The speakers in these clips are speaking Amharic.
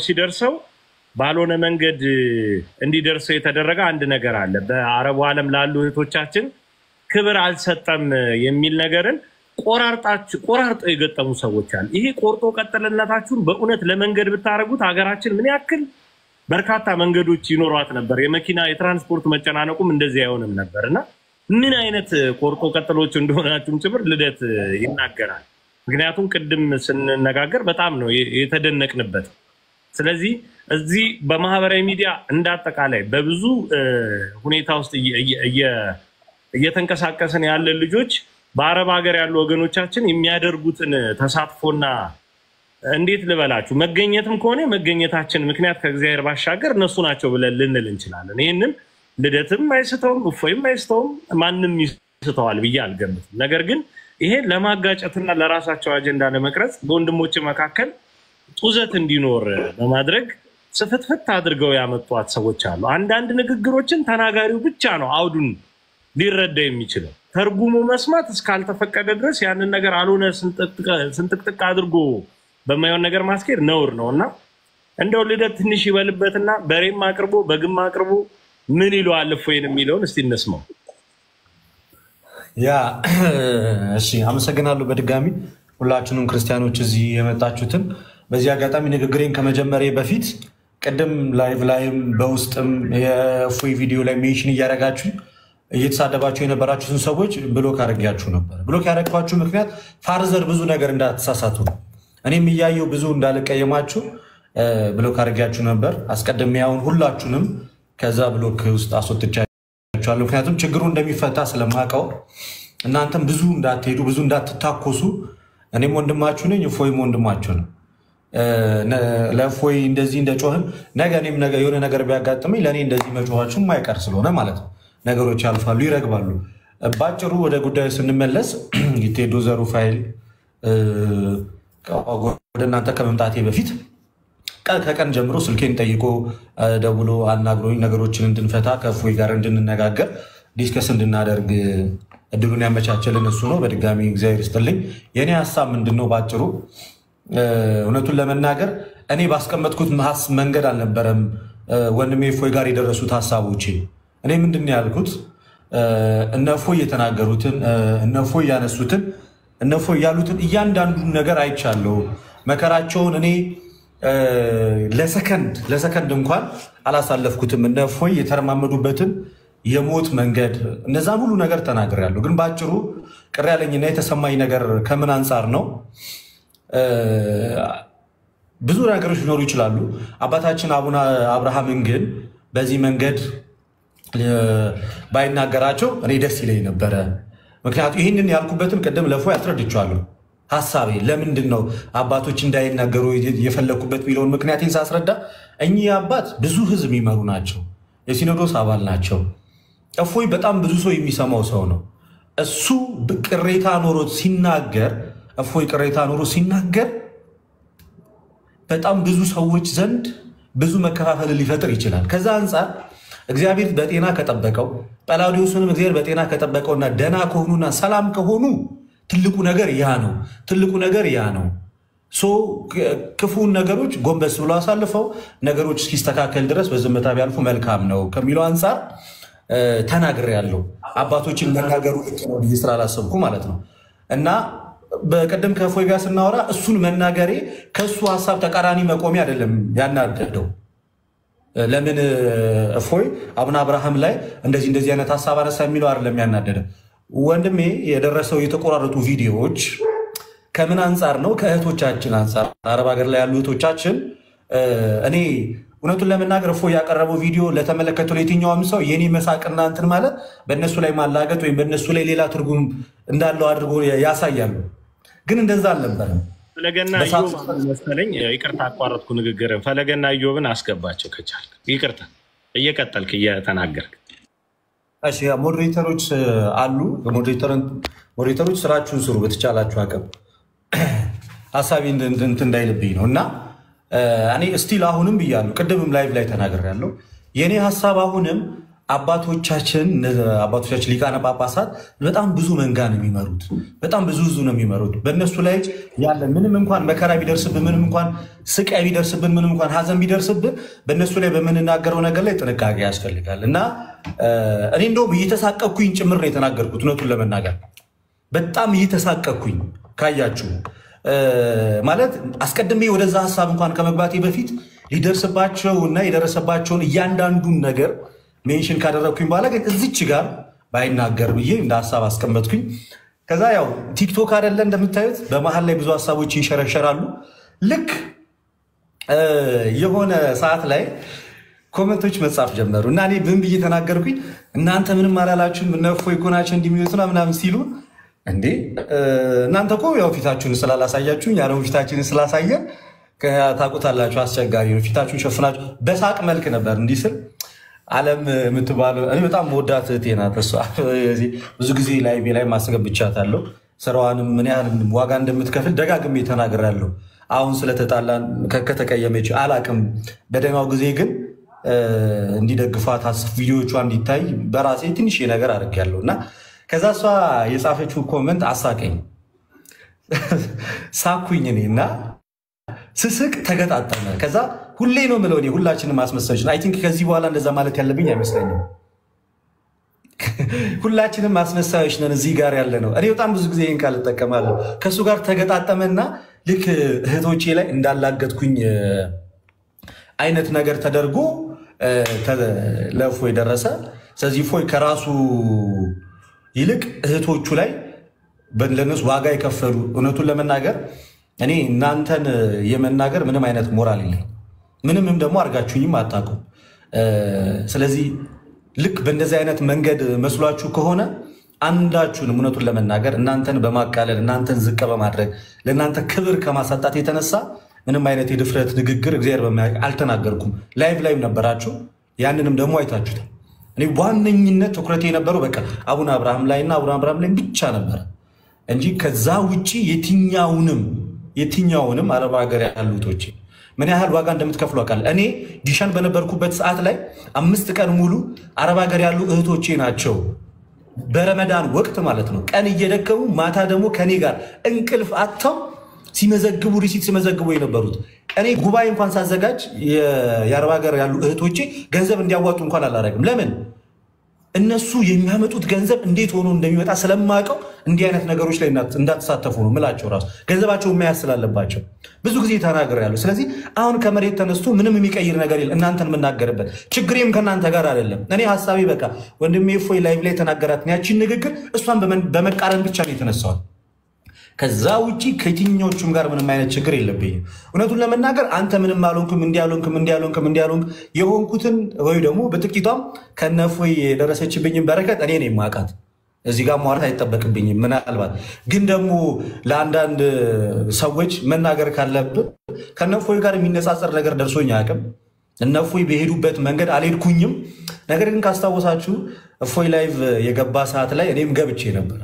ሲደርሰው ባልሆነ መንገድ እንዲደርሰው የተደረገ አንድ ነገር አለ በአረቡ ዓለም ላሉ እህቶቻችን ክብር አልሰጠም የሚል ነገርን ቆራርጠው የገጠሙ ሰዎች አሉ ይሄ ቆርጦ ቀጥለነታችሁን በእውነት ለመንገድ ብታረጉት ሀገራችን ምን ያክል በርካታ መንገዶች ይኖሯት ነበር የመኪና የትራንስፖርት መጨናነቁም እንደዚህ አይሆንም ነበርና ምን አይነት ቆርጦ ቀጥሎች እንደሆናችሁም ጭምር ልደት ይናገራል ምክንያቱም ቅድም ስንነጋገር በጣም ነው የተደነቅንበት ስለዚህ እዚህ በማህበራዊ ሚዲያ እንዳጠቃላይ በብዙ ሁኔታ ውስጥ እየተንቀሳቀሰን ያለ ልጆች በአረብ ሀገር ያሉ ወገኖቻችን የሚያደርጉትን ተሳትፎና እንዴት ልበላችሁ መገኘትም ከሆነ መገኘታችን ምክንያት ከእግዚአብሔር ባሻገር እነሱ ናቸው ብለን ልንል እንችላለን ይሄንን ልደትም አይስተውም እፎይም አይስተውም ማንንም ይስተዋል ብዬ አልገምትም ነገር ግን ይሄ ለማጋጨትና ለራሳቸው አጀንዳ ለመቅረጽ በወንድሞች መካከል ጡዘት እንዲኖር በማድረግ ጽፍትፍት አድርገው ያመጡት ሰዎች አሉ አንዳንድ ንግግሮችን ተናጋሪው ብቻ ነው አውዱን ሊረዳ የሚችለው ተርጉሙ መስማት እስካልተፈቀደ ድረስ ያንን ነገር አልሆነ ስንጥቅጥቅ አድርጎ በማይሆን ነገር ማስኬድ ነውር ነውና እንደው ልደት ትንሽ ይበልበትና በሬም አቅርቦ በግም አቅርቦ ምን ይሏል እፎይን የሚለውን እስቲ እንስማው ያ እሺ አመሰግናለሁ በድጋሚ ሁላችሁንም ክርስቲያኖች እዚህ የመጣችሁትን በዚህ አጋጣሚ ንግግሬን ከመጀመሪያ በፊት ቀደም ላይቭ ላይም በውስጥም የእፎይ ቪዲዮ ላይ ሜንሽን እያደረጋችሁ እየተሳደባችሁ የነበራችሁትን ሰዎች ብሎክ አድርጌያችሁ ነበር ብሎክ ያደረኳችሁ ምክንያት ፋርዘር ብዙ ነገር እንዳትሳሳቱ እኔም እያየው ብዙ እንዳልቀየማችሁ ብሎክ አድርጌያችሁ ነበር አስቀድሜ ያውን ሁላችሁንም ከዛ ብሎክ ውስጥ አስወጥቻችኋለሁ ምክንያቱም ችግሩ እንደሚፈታ ስለማውቀው እናንተም ብዙ እንዳትሄዱ ብዙ እንዳትታኮሱ እኔም ወንድማችሁ ነኝ እፎይም ወንድማችሁ ነው ለእፎይ እንደዚህ እንደጮህን ነገ እኔም ነገ የሆነ ነገር ቢያጋጥመኝ ለእኔ እንደዚህ መጮኋችሁ የማይቀር ስለሆነ ማለት ነው ነገሮች ያልፋሉ ይረግባሉ ባጭሩ ወደ ጉዳዩ ስንመለስ ቴዶ ዘሩፋኤል ወደ እናንተ ከመምጣቴ በፊት ከቀን ጀምሮ ስልኬን ጠይቆ ደውሎ አናግሮኝ ነገሮችን እንድንፈታ ከእፎይ ጋር እንድንነጋገር ዲስከስ እንድናደርግ እድሉን ያመቻቸልን እሱ ነው በድጋሚ እግዚአብሔር ይስጥልኝ የኔ ሐሳብ ምንድነው ባጭሩ እውነቱን ለመናገር እኔ ባስቀመጥኩት መንገድ አልነበረም ወንድሜ እፎይ ጋር የደረሱት ሐሳቦች እኔ ምንድነው ያልኩት እነ እፎይ የተናገሩትን እነ እፎይ ያነሱትን እነ እፎይ ያሉትን እያንዳንዱ ነገር አይቻለሁ መከራቸውን እኔ ለሰከንድ እንኳን አላሳለፍኩትም እነ እፎይ የተረማመዱበትን የሞት መንገድ እነዛን ሁሉ ነገር ተናግሬያለሁ ግን ባጭሩ ቅር ያለኝና የተሰማኝ ነገር ከምን አንፃር ነው ብዙ ነገሮች ሊኖሩ ይችላሉ አባታችን አቡነ አብርሃምን ግን በዚህ መንገድ ባይናገራቸው እኔ ደስ ይለኝ ነበር ምክንያቱም ይሄንን ያልኩበትን ቀደም ለእፎይ አስረድቻለሁ ሐሳቤ ለምንድነው አባቶች እንዳይናገሩ የፈለኩበት ቢለውን ምክንያቱም ሳስረዳ እኚህ አባት ብዙ ህዝብ ይመሩ ናቸው የሲኖዶስ አባል ናቸው እፎይ በጣም ብዙ ሰው የሚሰማው ሰው ነው እሱ ቅሬታ ኖሮት ሲናገር እፎይ ቅሬታ ኖሮት ሲናገር በጣም ብዙ ሰዎች ዘንድ ብዙ መከፋፈል ሊፈጥር ይችላል ከዛ አንፃር እግዚአብሔር በጤና ከጠበቀው ጳላዲዮስንም እግዚአብሔር በጤና ከጠበቀውና ደና ከሆኑና ሰላም ከሆኑ ትልቁ ነገር ያ ነው ሶ ክፉን ነገሮች ጎንበስ ብሎ አሳልፈው ነገሮች እስኪስተካከል ድረስ በዝምታ ቢያልፉ መልካም ነው ከሚለው አንፃር ተናግሬያለሁ አባቶችን መናገሩ ነው ይስራላሰብኩ ማለት ነው እና በቀደም ከእፎይ ጋር ስናወራ እሱን መናገሬ ከሱ ሐሳብ ተቃራኒ መቆሚ አይደለም ያናደደው ለምን እፎይ አቡነ አብርሃም ላይ እንደዚህ አይነት ሐሳብ አነሳ የሚለው አይደለም ያናደደው ወንድሜ የደረሰው የተቆራረጡ ቪዲዮዎች ከምን አንፃር ነው ከእህቶቻችን አንፃር አረብ ሀገር ላይ ያሉ እህቶቻችን እኔ እውነቱን ለመናገር እፎይ ያቀረበው ቪዲዮ ለተመለከተው ለየትኛውም ሰው የኔ መሳቅና እንትን ማለት በእነሱ ላይ ማላገጥ ወይም በእነሱ ላይ ሌላ ትርጉም እንዳለው አድርጎ ያሳያሉ ግን እንደዛ አልነበረም ፈለገና ኢዮብ መሰለኝ ይቅርታ አቋረጥኩ ንግግርን ፈለገና ኢዮብን አስገባቸው ከቻልክ ይቅርታ እየቀጠልክ እየተናገርክ እሺ ሞዴሬተሮች አሉ ሞዴሬተሮች ስራችሁን ስሩ በተቻላችሁ አቅም ሐሳቢ እንትን እንዳይልብኝ ነውና እኔ ስቲል አሁንም ብያለሁ ቅድምም ላይቭ ላይ ተናግሬያለሁ የኔ ሐሳብ አሁንም አባቶቻችን ሊቃነ ጳጳሳት በጣም ብዙ መንጋ ነው የሚመሩት። በጣም ብዙ ነው የሚመሩት። በእነሱ ላይ ያለ ምንም እንኳን መከራ ቢደርስብን፣ ምንም እንኳን ስቃይ ቢደርስብን፣ ምንም እንኳን ሀዘን ቢደርስብን በእነሱ ላይ በምንናገረው ነገር ላይ ጥንቃቄ ያስፈልጋል እና እኔ እንደውም እየተሳቀኩኝ ጭምር ነው የተናገርኩት። እውነቱን ለመናገር በጣም እየተሳቀኩኝ ካያችሁ ማለት አስቀድሜ ወደዛ ሀሳብ እንኳን ከመግባቴ በፊት ሊደርስባቸው እና የደረሰባቸውን እያንዳንዱን ነገር ሜንሽን ካደረግኩኝ በኋላ ግን እዚች ጋር ባይናገር ብዬ እንደ ሀሳብ አስቀመጥኩኝ። ከዛ ያው ቲክቶክ አይደለ እንደምታዩት በመሀል ላይ ብዙ ሀሳቦች ይንሸረሸራሉ። ልክ የሆነ ሰዓት ላይ ኮመንቶች መጻፍ ጀመሩ እና እኔ ምን ብዬ ተናገርኩኝ? እናንተ ምንም አላላችሁም እነ እፎይ እኮ ናቸው እንዲሚሉትና ምናምን ሲሉ እንዴ እናንተ እኮ ያው ፊታችሁን ስላላሳያችሁኝ ያለው ፊታችንን ስላሳየን ታውቁታላችሁ። አስቸጋሪ ነው። ፊታችሁን ሸፍናችሁ በሳቅ መልክ ነበር እንዲህ ስል ዓለም የምትባለው እኔ በጣም መወዳት እህቴ ናት። እሷ ብዙ ጊዜ ላይቭ ላይ ማስገብቻታለሁ። ስራዋንም ምን ያህል ዋጋ እንደምትከፍል ደጋግሜ ተናግራለሁ። አሁን ስለተጣላን ከተቀየመች አላቅም። በደህናው ጊዜ ግን እንዲደግፋት ቪዲዮቿ እንዲታይ በራሴ ትንሽ ነገር አድርጌያለሁ እና ከዛ እሷ የጻፈችው ኮመንት አሳቀኝ። ሳኩኝ እኔ እና ስስቅ ተገጣጠመ። ከዛ ሁሌ ነው የምለው እኔ ሁላችንም አስመሳዮች ነን። አይ ቲንክ ከዚህ በኋላ እንደዛ ማለት ያለብኝ አይመስለኝም። ሁላችንም አስመሳዮች ነን እዚህ ጋር ያለ ነው። እኔ በጣም ብዙ ጊዜ ይህን ቃል እጠቀማለሁ። ከእሱ ጋር ተገጣጠመና ልክ እህቶቼ ላይ እንዳላገጥኩኝ አይነት ነገር ተደርጎ ለእፎይ ደረሰ። ስለዚህ እፎይ ከራሱ ይልቅ እህቶቹ ላይ ለነሱ ዋጋ የከፈሉ እውነቱን ለመናገር እኔ እናንተን የመናገር ምንም አይነት ሞራል የለኝ። ምንም ደግሞ አድርጋችሁኝም አታውቁም። ስለዚህ ልክ በእንደዚህ አይነት መንገድ መስሏችሁ ከሆነ አንዳችሁንም እውነቱን ለመናገር እናንተን በማቃለል እናንተን ዝቅ በማድረግ ለእናንተ ክብር ከማሳጣት የተነሳ ምንም አይነት የድፍረት ንግግር እግዚአብሔር በሚያውቅ አልተናገርኩም። ላይቭ ነበራችሁ፣ ያንንም ደግሞ አይታችሁታል። እኔ በዋነኝነት ትኩረቴ የነበረው በቃ አቡነ አብርሃም ላይና አቡነ አብርሃም ላይ ብቻ ነበረ እንጂ ከዛ ውጪ የትኛውንም አረብ ሀገር ያሉቶች ምን ያህል ዋጋ እንደምትከፍሉ አውቃለሁ። እኔ ጊሸን በነበርኩበት ሰዓት ላይ 5 ቀን ሙሉ አረብ ሀገር ያሉ እህቶቼ ናቸው በረመዳን ወቅት ማለት ነው ቀን እየደከሙ ማታ ደግሞ ከኔ ጋር እንቅልፍ አጥተው ሲመዘግቡ ሪሲት ሲመዘግቡ የነበሩት። እኔ ጉባኤ እንኳን ሳዘጋጅ የአረብ ሀገር ያሉ እህቶቼ ገንዘብ እንዲያዋጡ እንኳን አላደረግም። ለምን? እነሱ የሚያመጡት ገንዘብ እንዴት ሆኖ እንደሚመጣ ስለማውቀው እንዲህ አይነት ነገሮች ላይ እንዳትሳተፉ ነው ምላቸው። ራሱ ገንዘባቸው መያዝ ስላለባቸው ብዙ ጊዜ ተናግሬያለሁ። ስለዚህ አሁን ከመሬት ተነስቶ ምንም የሚቀይር ነገር የለም። እናንተን የምናገርበት ችግሬም ከእናንተ ጋር አይደለም። እኔ ሀሳቤ በቃ ወንድሜ እፎይ ላይቭ ላይ ተናገራትን ያቺን ንግግር እሷን በመቃረን ብቻ ነው የተነሳዋል። ከዛ ውጪ ከየትኞቹም ጋር ምንም አይነት ችግር የለብኝም። እውነቱን ለመናገር አንተ ምንም አልሆንክም እንዲያልሆንክም የሆንኩትን ወይ ደግሞ በጥቂቷም ከነ እፎይ የደረሰችብኝም በረከት እኔ ነኝ የማውቃት። እዚህ ጋር ማውራት አይጠበቅብኝም። ምናልባት ግን ደግሞ ለአንዳንድ ሰዎች መናገር ካለብን ከነ እፎይ ጋር የሚነጻጸር ነገር ደርሶኝ አያውቅም። እነ እፎይ በሄዱበት መንገድ አልሄድኩኝም። ነገር ግን ካስታወሳችሁ እፎይ ላይቭ የገባ ሰዓት ላይ እኔም ገብቼ ነበር።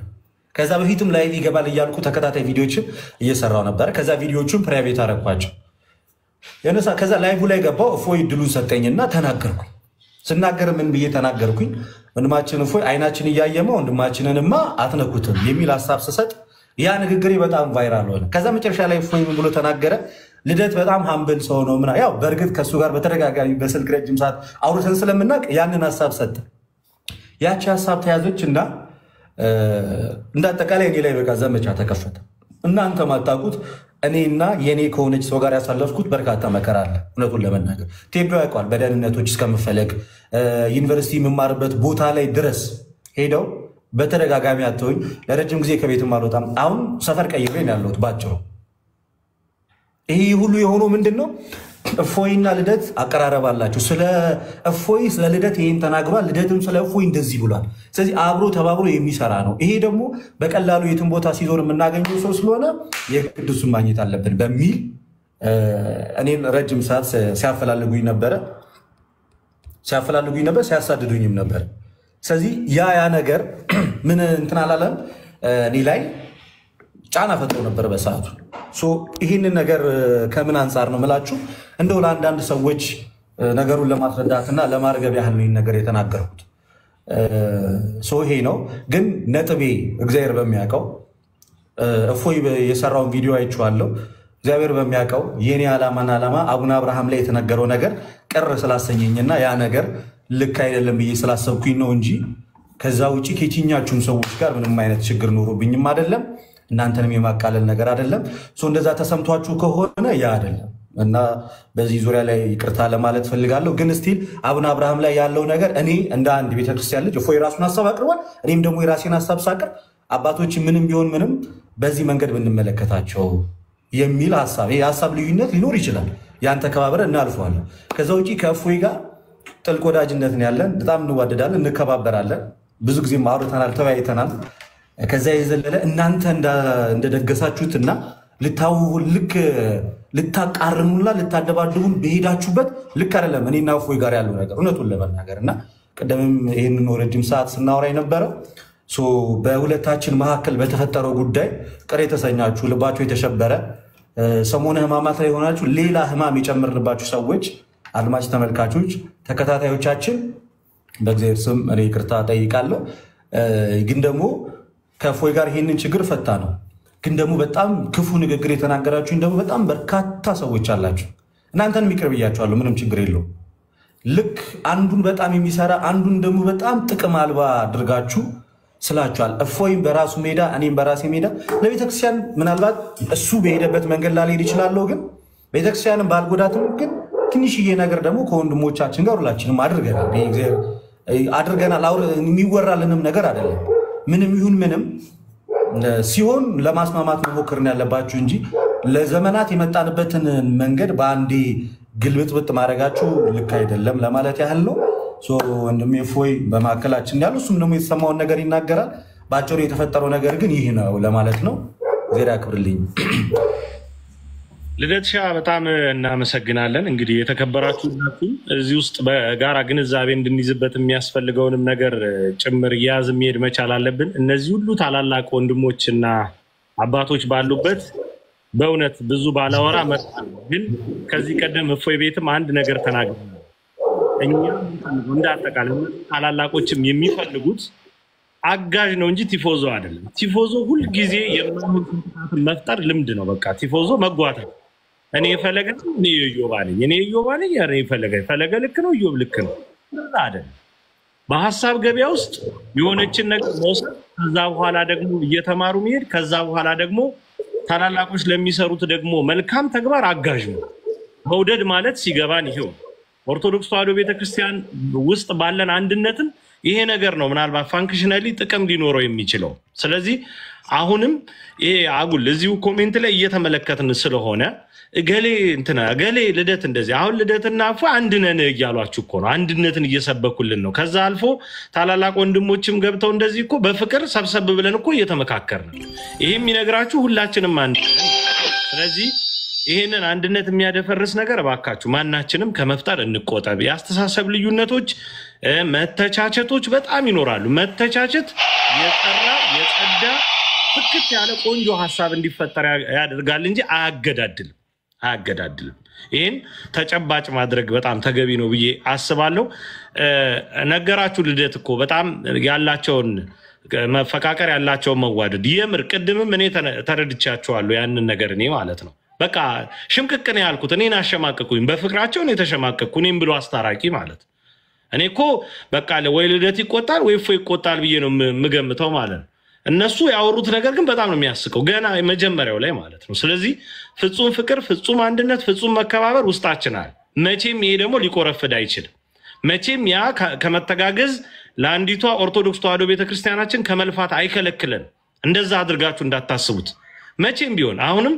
ከዛ በፊትም ላይቭ ይገባል እያልኩ ተከታታይ ቪዲዮችን እየሰራው ነበር። ከዛ ቪዲዮቹን ፕራይቬት አረኳቸው። ከዛ ላይቭ ላይ ገባው። እፎይ ድሉን ሰጠኝና ተናገርኩኝ። ስናገር ምን ብዬ ተናገርኩኝ? ወንድማችን እፎይ አይናችን እያየመ ወንድማችንንማ አትነኩትም የሚል ሀሳብ ስሰጥ ያ ንግግሬ በጣም ቫይራል ሆነ። ከዛ መጨረሻ ላይ እፎይ ምን ብሎ ተናገረ? ልደት በጣም ሀምብል ሰው ነው ምናምን። ያው በእርግጥ ከእሱ ጋር በተደጋጋሚ በስልክ ረጅም ሰዓት አውርተን ስለምናውቅ ያንን ሀሳብ ሰጠ። ያቺ ሀሳብ ተያዘች እና እንደ አጠቃላይ እኔ ላይ በቃ ዘመቻ ተከፈተ። እናንተ ማታውቁት እኔና የኔ ከሆነች ሰው ጋር ያሳለፍኩት በርካታ መከራ አለ። እውነቱን ለመናገር ቴፒው ያውቀዋል። በደህንነቶች እስከምፈለግ ዩኒቨርሲቲ የምማርበት ቦታ ላይ ድረስ ሄደው በተደጋጋሚ አተውኝ። ለረጅም ጊዜ ከቤትም አልወጣም። አሁን ሰፈር ቀይሬ ነው ያለሁት ባጭሩ። ይሄ ሁሉ የሆነው ምንድን ነው? እፎይና ልደት አቀራረብ አላቸው። ስለ እፎይ ስለ ልደት ይሄን ተናግሯል፣ ልደትም ስለ እፎይ እንደዚህ ብሏል። ስለዚህ አብሮ ተባብሮ የሚሰራ ነው። ይሄ ደግሞ በቀላሉ የትን ቦታ ሲዞር የምናገኘው ሰው ስለሆነ የቅዱሱን ማግኘት አለብን በሚል እኔን ረጅም ሰዓት ሲያፈላልጉኝ ነበር፣ ሲያሳድዱኝም ነበር። ስለዚህ ያ ነገር ምን እንትን አላለም እኔ ላይ ጫና ፈጥሮ ነበር በሰዓቱ። ይህንን ነገር ከምን አንጻር ነው ምላችሁ? እንደው ለአንዳንድ ሰዎች ነገሩን ለማስረዳትና ለማርገብ ያህል ነው ነገር የተናገርኩት። ሶ ይሄ ነው ግን ነጥቤ እግዚአብሔር በሚያውቀው እፎይ የሰራውን ቪዲዮ አይቼዋለሁ እግዚአብሔር በሚያውቀው የኔ ዓላማ አቡነ አብርሃም ላይ የተነገረው ነገር ቅር ስላሰኘኝና ያ ነገር ልክ አይደለም ብዬ ስላሰብኩኝ ነው እንጂ ከዛ ውጪ ከየትኛችሁም ሰዎች ጋር ምንም አይነት ችግር ኖሮብኝም አይደለም እናንተንም የማቃለል ነገር አይደለም ሶ እንደዛ ተሰምቷችሁ ከሆነ ያ አይደለም እና በዚህ ዙሪያ ላይ ይቅርታ ለማለት ፈልጋለሁ ግን ስቲል አቡነ አብርሃም ላይ ያለው ነገር እኔ እንደ አንድ ቤተክርስቲያን ልጅ እፎይ ራሱን ሐሳብ አቅርቧል እኔም ደግሞ የራሴን ሐሳብ ሳቀርብ አባቶች ምንም ቢሆን ምንም በዚህ መንገድ ብንመለከታቸው የሚል ሐሳብ የሐሳብ ልዩነት ሊኖር ይችላል ያን ተከባብረን እናልፈዋለን ከዛ ውጪ ከእፎይ ጋር ጥልቅ ወዳጅነት ነው ያለን በጣም እንዋደዳለን እንከባበራለን ብዙ ጊዜ አውርተናል ተወያይተናል ከዛ የዘለለ እናንተ እንደደገሳችሁትና ልክ ልታቃርኑና ልታደባድቡን በሄዳችሁበት ልክ አይደለም እኔና እፎይ ጋር ያለው ነገር እውነቱን ለመናገርና ቀደምም ይሄንን ወረጅም ሰዓት ስናወራ የነበረው ሶ በሁለታችን መካከል በተፈጠረው ጉዳይ ቅር የተሰኛችሁ ልባችሁ የተሸበረ ሰሞነ ህማማት ላይ ሆናችሁ ሌላ ህማም የጨመርንባችሁ ሰዎች አድማጭ ተመልካቾች ተከታታዮቻችን በእግዚአብሔር ስም እኔ ይቅርታ ጠይቃለሁ ግን ደግሞ ከእፎይ ጋር ይሄንን ችግር ፈታ ነው ግን ደግሞ በጣም ክፉ ንግግር የተናገራችሁ ደግሞ በጣም በርካታ ሰዎች አላችሁ እናንተን ይቅር ብያችኋለሁ ምንም ችግር የለው ልክ አንዱን በጣም የሚሰራ አንዱን ደግሞ በጣም ጥቅም አልባ አድርጋችሁ ስላችኋል እፎይም በራሱ ሜዳ እኔም በራሴ ሜዳ ለቤተክርስቲያን ምናልባት እሱ በሄደበት መንገድ ላልሄድ ይችላልው ግን ቤተክርስቲያንን ባልጎዳትም ግን ትንሽዬ ነገር ደግሞ ከወንድሞቻችን ጋር ሁላችንም አድርገናል የሚወራልንም ነገር አይደለም ምንም ይሁን ምንም ሲሆን ለማስማማት መሞከርን ያለባችሁ እንጂ ለዘመናት የመጣንበትን መንገድ በአንዴ ግልብጥብጥ ማድረጋችሁ ልክ አይደለም ለማለት ያህል ነው ሶ ወንድሜ እፎይ በማከላችን ያለው እሱም ደግሞ የተሰማውን ነገር ይናገራል ባጭሩ የተፈጠረው ነገር ግን ይሄ ነው ለማለት ነው ዜራ ክብርልኝ ልደትሻ በጣም እናመሰግናለን እንግዲህ የተከበራችሁ እዚህ ውስጥ በጋራ ግንዛቤ እንድንይዝበት የሚያስፈልገውንም ነገር ጭምር ያዝ የሚሄድ መቻል አለብን እነዚህ ሁሉ ታላላቅ ወንድሞችና አባቶች ባሉበት በእውነት ብዙ ባላወራ መጣን ግን ከዚህ ቀደም እፎይ ቤትም አንድ ነገር ተናግረናል እኛ እንዳጠቃላይ ታላላቆችም የሚፈልጉት አጋዥ ነው እንጂ ቲፎዞ አይደለም ቲፎዞ ሁሉ ጊዜ የማይሆን ፍንጣት መፍጠር ልምድ ነው በቃ ቲፎዞ መጓተት እኔ ፈለገ እኔ ዮባኔ ያሬ ፈለገ ልክ ነው ዮብ ልክ ነው አይደል በሐሳብ ገበያ ውስጥ የሆነችን ነገር መውሰድ ከዛ በኋላ ደግሞ እየተማሩ መሄድ ከዛ በኋላ ደግሞ ታላላቆች ለሚሰሩት ደግሞ መልካም ተግባር አጋዥ ነው መውደድ ማለት ሲገባን ይሄው ኦርቶዶክስ ተዋሕዶ ቤተክርስቲያን ውስጥ ባለን አንድነትን ይሄ ነገር ነው ምናልባት ፋንክሽናሊ ጥቅም ሊኖረው የሚችለው ስለዚህ አሁንም ይሄ አጉል እዚሁ ኮሜንት ላይ እየተመለከትን ስለሆነ እገሌ ልደት እንደዚህ አሁን ልደትና አፉ አንድ ነን እያሏችሁ እኮ ነው አንድነትን እየሰበኩልን ነው ከዛ አልፎ ታላላቅ ወንድሞችም ገብተው እንደዚህ እኮ በፍቅር ሰብሰብ ብለን እኮ እየተመካከርን ይሄም ይነግራችሁ ሁላችንም አንድ ስለዚህ ይሄንን አንድነት የሚያደፈርስ ነገር ባካችሁ ማናችንም ከመፍጠር እንቆጠብ ያስተሳሰብ ልዩነቶች መተቻቸቶች በጣም ይኖራሉ መተቻቸት የጸዳ ፍክት ያለ ቆንጆ ሐሳብ እንዲፈጠር ያደርጋል እንጂ አያገዳድልም ይሄን ተጨባጭ ማድረግ በጣም ተገቢ ነው ብዬ አስባለሁ ነገራችሁ ልደት እኮ በጣም ያላቸውን መፈቃቀር ያላቸው መዋደድ የምር ቅድምም እኔ ተረድቻቸዋለሁ ያንን ነገር እኔ ማለት ነው በቃ ሽምቅቅ ነው ያልኩት እኔን አሸማቀቁኝ በፍቅራቸው ነው የተሸማቀቁ እኔም ብሎ አስታራቂ ማለት እኔ እኮ በቃ ወይ ልደት ይቆጣል ወይ እፎይ ይቆጣል ብዬ ነው የምገምተው ማለት እነሱ ያወሩት ነገር ግን በጣም ነው የሚያስቀው ገና መጀመሪያው ላይ ማለት ነው ስለዚህ ፍጹም ፍቅር ፍጹም አንድነት ፍጹም መከባበር ውስጣችን አለ መቼም ይሄ ደግሞ ሊቆረፍድ አይችልም መቼም ያ ከመተጋገዝ ለአንዲቷ ኦርቶዶክስ ተዋሕዶ ቤተክርስቲያናችን ከመልፋት አይከለክለን እንደዛ አድርጋችሁ እንዳታስቡት መቼም ቢሆን አሁንም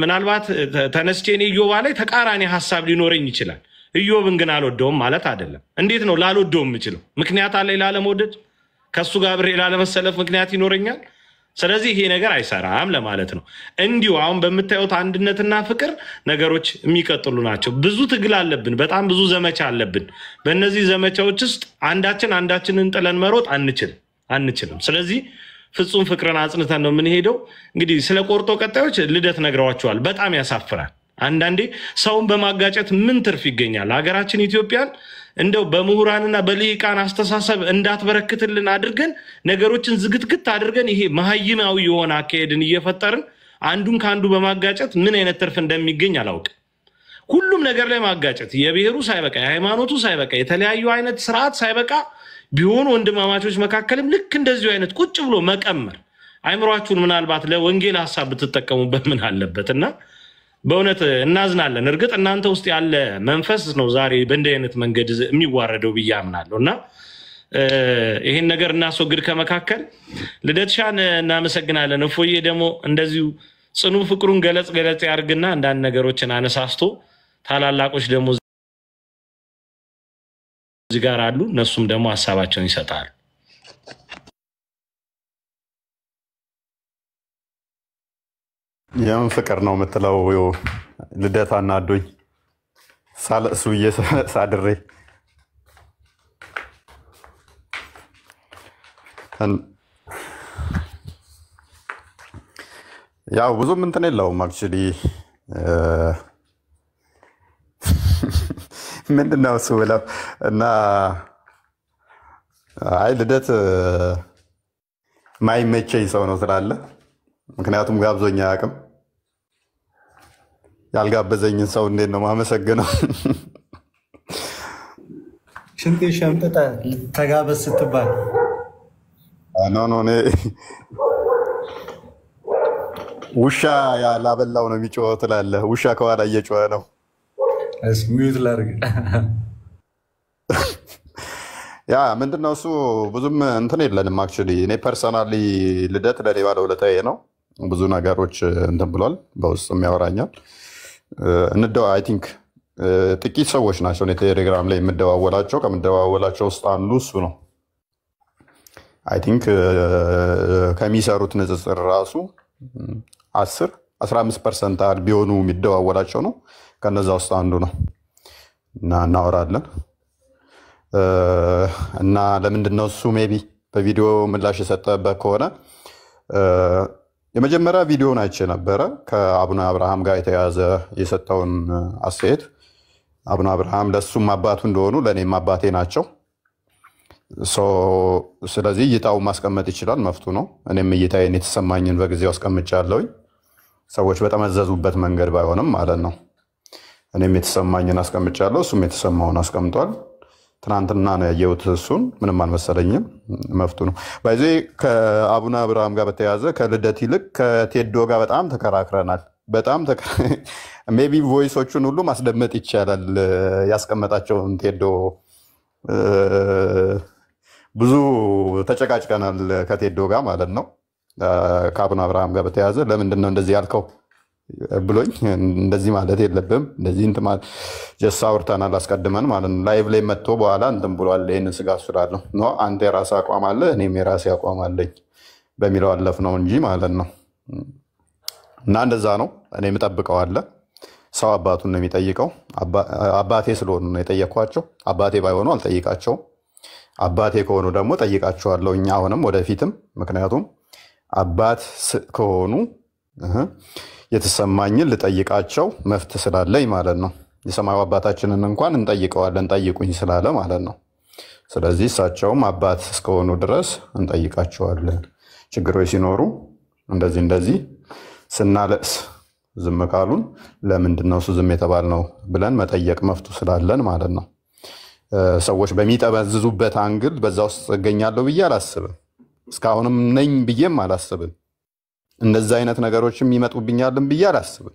ምናልባት ተነስቼኔ ኢዮባ ላይ ተቃራኒ ሐሳብ ሊኖረኝ ይችላል ኢዮብን ግን አልወደውም ማለት አይደለም እንዴት ነው ላልወደውም የምችለው ምክንያት አለኝ ላለመውደድ ከሱ ጋር ብሬ ላለመሰለፍ ምክንያት ይኖረኛል ስለዚህ ይሄ ነገር አይሰራም ለማለት ነው እንዲሁ አሁን በመታየት አንድነትና ፍቅር ነገሮች የሚቀጥሉ ናቸው ብዙ ትግል አለብን በጣም ብዙ ዘመቻ አለብን በእነዚህ ዘመቻዎች ውስጥ አንዳችንን ጥለን መሮጥ አንችልም ስለዚህ ፍጹም ፍቅርን አጽንተን ነው የምንሄደው እንግዲህ ስለ ቆርጦ ቀጣዮች ልደት ነግረዋቸዋል በጣም ያሳፍራል አንዳንዴ ሰውን በማጋጨት ምን ትርፍ ይገኛል ሀገራችን ኢትዮጵያን እንደው በምሁራንና በልሂቃን አስተሳሰብ እንዳትበረክትልን አድርገን ነገሮችን ዝግትግት አድርገን ይሄ መሀይማዊ የሆነ አካሄድን እየፈጠርን አንዱን ካንዱ በማጋጨት ምን አይነት ትርፍ እንደሚገኝ አላውቅም። ሁሉም ነገር ላይ ማጋጨት የብሔሩ ሳይበቃ የሃይማኖቱ ሳይበቃ የተለያዩ አይነት ስርዓት ሳይበቃ ቢሆን ወንድማማቾች መካከልም ልክ እንደዚሁ አይነት ቁጭ ብሎ መቀመር አይምሯችሁን ምናልባት ለወንጌል ሐሳብ ብትጠቀሙበት ምን አለበትና በእውነት እናዝናለን። እርግጥ እናንተ ውስጥ ያለ መንፈስ ነው ዛሬ በእንዲህ አይነት መንገድ የሚዋረደው ብዬ አምናለሁና ይሄን ነገር እናስወግድ ከመካከል። ልደትሻን እናመሰግናለን። እፎዬ ደግሞ እንደዚሁ ጽኑ ፍቅሩን ገለጽ ያርግና አንዳንድ ነገሮችን አነሳስቶ ታላላቆች ደግሞ እዚህ ጋር አሉ እነሱም ደግሞ ሐሳባቸውን ይሰጣሉ። የምን ፍቅር ነው የምትለው? ልደታ አናዶኝ ሳለሱ ሳድሬ ያው ብዙም እንትን የለውም አክቹሊ ምንድነው እሱ ብለው እና አይ ልደት ማይመቸኝ ሰው ነው ስላለ ምክንያቱም ጋብዞኛ አያውቅም። ያልጋበዘኝን ሰው እንዴት ነው ማመሰግነው? ሽንቴ ሸምጥጠ ተጋበዝ ስትባል ኖ ውሻ ያላበላው ነው የሚጮኸው ትላለህ። ውሻ ከኋላ እየጮኸ ነው። ሚዩት ላድርግ። ያ ምንድነው እሱ ብዙም እንትን የለንም አክቹሊ። እኔ ፐርሰናሊ ልደት ለኔ ባለውለታዬ ነው። ብዙ ነገሮች እንትን ብሏል፣ በውስጥም ያወራኛል። አይ ቲንክ ጥቂት ሰዎች ናቸው እኔ ቴሌግራም ላይ የምደዋወላቸው። ከምደዋወላቸው ውስጥ አንዱ እሱ ነው። አይ ቲንክ ከሚሰሩት ንጽጽር ራሱ 10-15% ያህል ቢሆኑ የሚደዋወላቸው ነው። ከነዛ ውስጥ አንዱ ነው እና እናወራለን እና ለምንድነው እሱ ሜቢ በቪዲዮ ምላሽ የሰጠበት ከሆነ የመጀመሪያ ቪዲዮን አይቼ ነበረ ከአቡነ አብርሃም ጋር የተያዘ የሰጠውን አስተያየት። አቡነ አብርሃም ለሱም አባቱ እንደሆኑ ለኔም አባቴ ናቸው። ስለዚህ እይታው ማስቀመጥ ይችላል፣ መፍቱ ነው። እኔም እይታዬን የተሰማኝን በጊዜው አስቀምጫለሁኝ። ሰዎች በተመዘዙበት መንገድ ባይሆንም ማለት ነው። እኔም የተሰማኝን አስቀምጫለሁ፣ እሱም የተሰማውን አስቀምጧል። ትናንትና ነው ያየሁት፣ እሱን ምንም አልመሰለኝም፣ መፍቱ ነው። ባይዜ ከአቡነ አብርሃም ጋር በተያያዘ ከልደት ይልቅ ከቴዶ ጋር በጣም ተከራክረናል። በጣም ሜቢ ቮይሶቹን ሁሉ ማስደመጥ ይቻላል። ያስቀመጣቸውን ቴዶ ብዙ ተጨቃጭቀናል ከቴዶ ጋር ማለት ነው። ከአቡነ አብርሃም ጋር በተያያዘ ለምንድነው እንደዚህ ያልከው ብሎኝ እንደዚህ ማለት የለብም እንደዚህ እንት ማለት ጀሳ አውርተናል አስቀድመን ማለት ነው። ላይቭ ላይ መጥቶ በኋላ እንትን ብሏል። ይሄንን ስጋ ስላለሁ ነው አንተ የራስህ አቋም አለ እኔም የራሴ አቋም አለኝ በሚለው አለፍ ነው እንጂ ማለት ነው። እና እንደዛ ነው እኔ የምጠብቀው አለ። ሰው አባቱን ነው የሚጠይቀው። አባቴ ስለሆኑ ነው የጠየኳቸው። አባቴ ባይሆኑ አልጠይቃቸውም። አባቴ ከሆኑ ደግሞ ጠይቃቸዋለሁ እኛ አሁንም ወደፊትም። ምክንያቱም አባት ከሆኑ የተሰማኝን ልጠይቃቸው መፍት ስላለኝ ማለት ነው። የሰማዩ አባታችንን እንኳን እንጠይቀዋለን ጠይቁኝ ስላለ ማለት ነው። ስለዚህ እሳቸውም አባት እስከሆኑ ድረስ እንጠይቃቸዋለን። ችግሮች ሲኖሩ እንደዚህ ስናለቅስ ዝም ካሉን ለምንድነው እሱ ዝም የተባልነው ብለን መጠየቅ መፍቱ ስላለን ማለት ነው። ሰዎች በሚጠበዝዙበት አንግል በዛ ውስጥ እገኛለሁ ብዬ አላስብም። እስካሁንም ነኝ ብዬም አላስብም። እንደዛ አይነት ነገሮችም ይመጡብኛልን ብዬ አላስብም።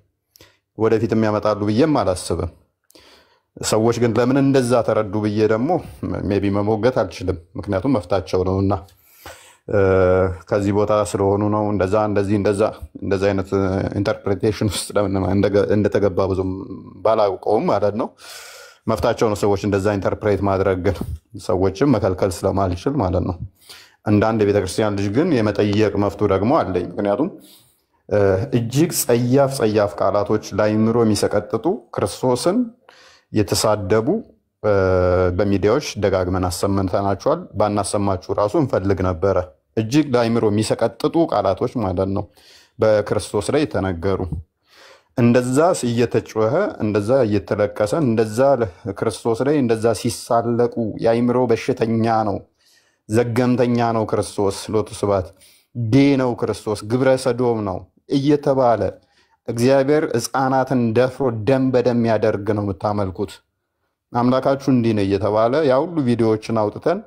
ወደፊትም ያመጣሉ ብዬም አላስብም። ሰዎች ግን ለምን እንደዛ ተረዱ ብዬ ደግሞ ሜቢ መሞገት አልችልም። ምክንያቱም መፍታቸው ነውና ከዚህ ቦታ ስለሆኑ ነው እንደዛ አይነት ኢንተርፕሬቴሽን ውስጥ እንደተገባ ብዙም ባላውቀውም ማለት ነው። መፍታቸው ነው ሰዎች እንደዛ ኢንተርፕሬት ማድረግ፣ ግን ሰዎችም መከልከል ስለማልችል ማለት ነው። እንዳንድ የቤተክርስቲያን ልጅ ግን የመጠየቅ መፍቱ ደግሞ አለኝ። ምክንያቱም እጅግ ጸያፍ ቃላቶች ላይምሮ የሚሰቀጥጡ ክርስቶስን የተሳደቡ በሚዲያዎች ደጋግመን አሰምተናቸዋል። ባናሰማችሁ ራሱ እንፈልግ ነበረ። እጅግ ላይምሮ የሚሰቀጥጡ ቃላቶች ማለት ነው በክርስቶስ ላይ የተነገሩ እንደዛ እየተጮኸ እንደዛ እየተለቀሰ እንደዛ ክርስቶስ ላይ እንደዛ ሲሳለቁ የአይምሮ በሽተኛ ነው፣ ዘገምተኛ ነው ክርስቶስ፣ ሎቱ ስብሐት ጌ ነው ክርስቶስ፣ ግብረ ሰዶም ነው እየተባለ እግዚአብሔር ሕፃናትን ደፍሮ ደም በደም ያደርግ ነው የምታመልኩት። አምላካችሁ እንዲህ ነው እየተባለ ያ ሁሉ ቪዲዮዎችን አውጥተን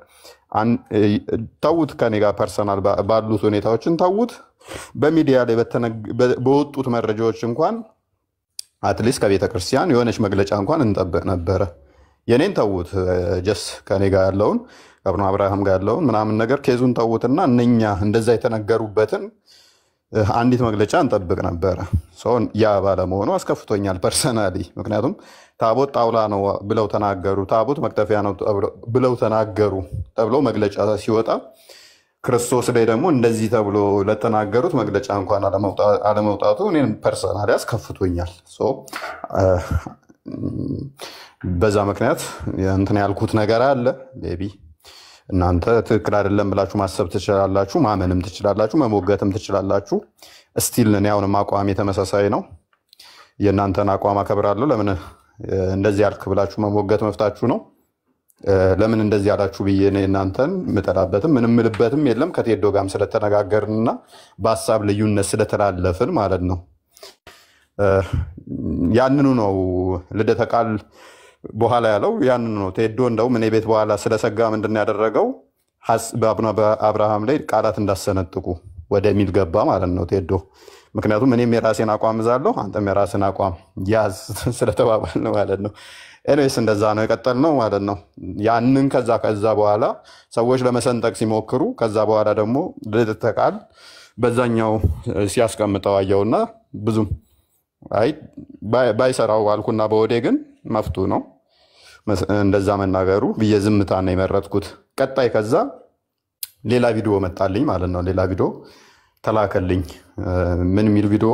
ተዉት። ከኔ ጋር ፐርሰናል ባሉት ሁኔታዎችን ተዉት። በሚዲያ ላይ በወጡት መረጃዎች እንኳን አትሊስት ከቤተ ክርስቲያን የሆነች መግለጫ እንኳን እንጠብቅ ነበረ። የኔን ተዉት። ጀስ ከኔ ጋር ያለውን ከአቡነ አብርሃም ጋር ያለውን ምናምን ነገር ኬዙን ተዉትና እነኛ እንደዛ የተነገሩበትን አንዲት መግለጫ እንጠብቅ ነበረ። ያ ባለመሆኑ አስከፍቶኛል ፐርሰናሊ። ምክንያቱም ታቦት ጣውላ ነው ብለው ተናገሩ፣ ታቦት መክተፊያ ነው ብለው ተናገሩ ተብሎ መግለጫ ሲወጣ ክርስቶስ ላይ ደግሞ እንደዚህ ተብሎ ለተናገሩት መግለጫ እንኳን አለመውጣቱ እኔን ፐርሰናሊ አስከፍቶኛል። በዛ ምክንያት እንትን ያልኩት ነገር አለ። ቤቢ እናንተ ትክክል አይደለም ብላችሁ ማሰብ ትችላላችሁ፣ ማመንም ትችላላችሁ፣ መሞገትም ትችላላችሁ። እስቲል እኔ አሁንም አቋሜ ተመሳሳይ ነው። የእናንተን አቋም አከብራለሁ። ለምን እንደዚህ ያልክ ብላችሁ መሞገት መፍታችሁ ነው። ለምን እንደዚህ ያላችሁ ብዬ እናንተን ምጠላበትም ምንም ምልበትም የለም። ከቴዶ ጋርም ስለተነጋገርንና በሀሳብ ልዩነት ስለተላለፍን ማለት ነው። ያንኑ ነው ልደተ ቃል በኋላ ያለው ያንኑ ነው። ቴዶ እንደውም እኔ ቤት በኋላ ስለሰጋ ምንድን ያደረገው በአቡነ አብርሃም ላይ ቃላት እንዳሰነጥቁ ወደሚል ገባ ማለት ነው ቴዶ። ምክንያቱም እኔም የራሴን አቋም ይዛለሁ፣ አንተም የራስን አቋም ያዝ ስለተባባል ነው ማለት ነው። ኤኒዌይስ እንደዛ ነው የቀጠልነው ማለት ነው። ያንን ከዛ በኋላ ሰዎች ለመሰንጠቅ ሲሞክሩ ከዛ በኋላ ደግሞ ልደተ ቃል በዛኛው ሲያስቀምጠው አየውና ብዙም አይ ባይሰራው አልኩና በወዴ ግን መፍቱ ነው እንደዛ መናገሩ ብዬ ዝምታ ነው የመረጥኩት። ቀጣይ ከዛ ሌላ ቪዲዮ መጣልኝ ማለት ነው። ሌላ ቪዲዮ ተላከልኝ። ምን የሚል ቪዲዮ?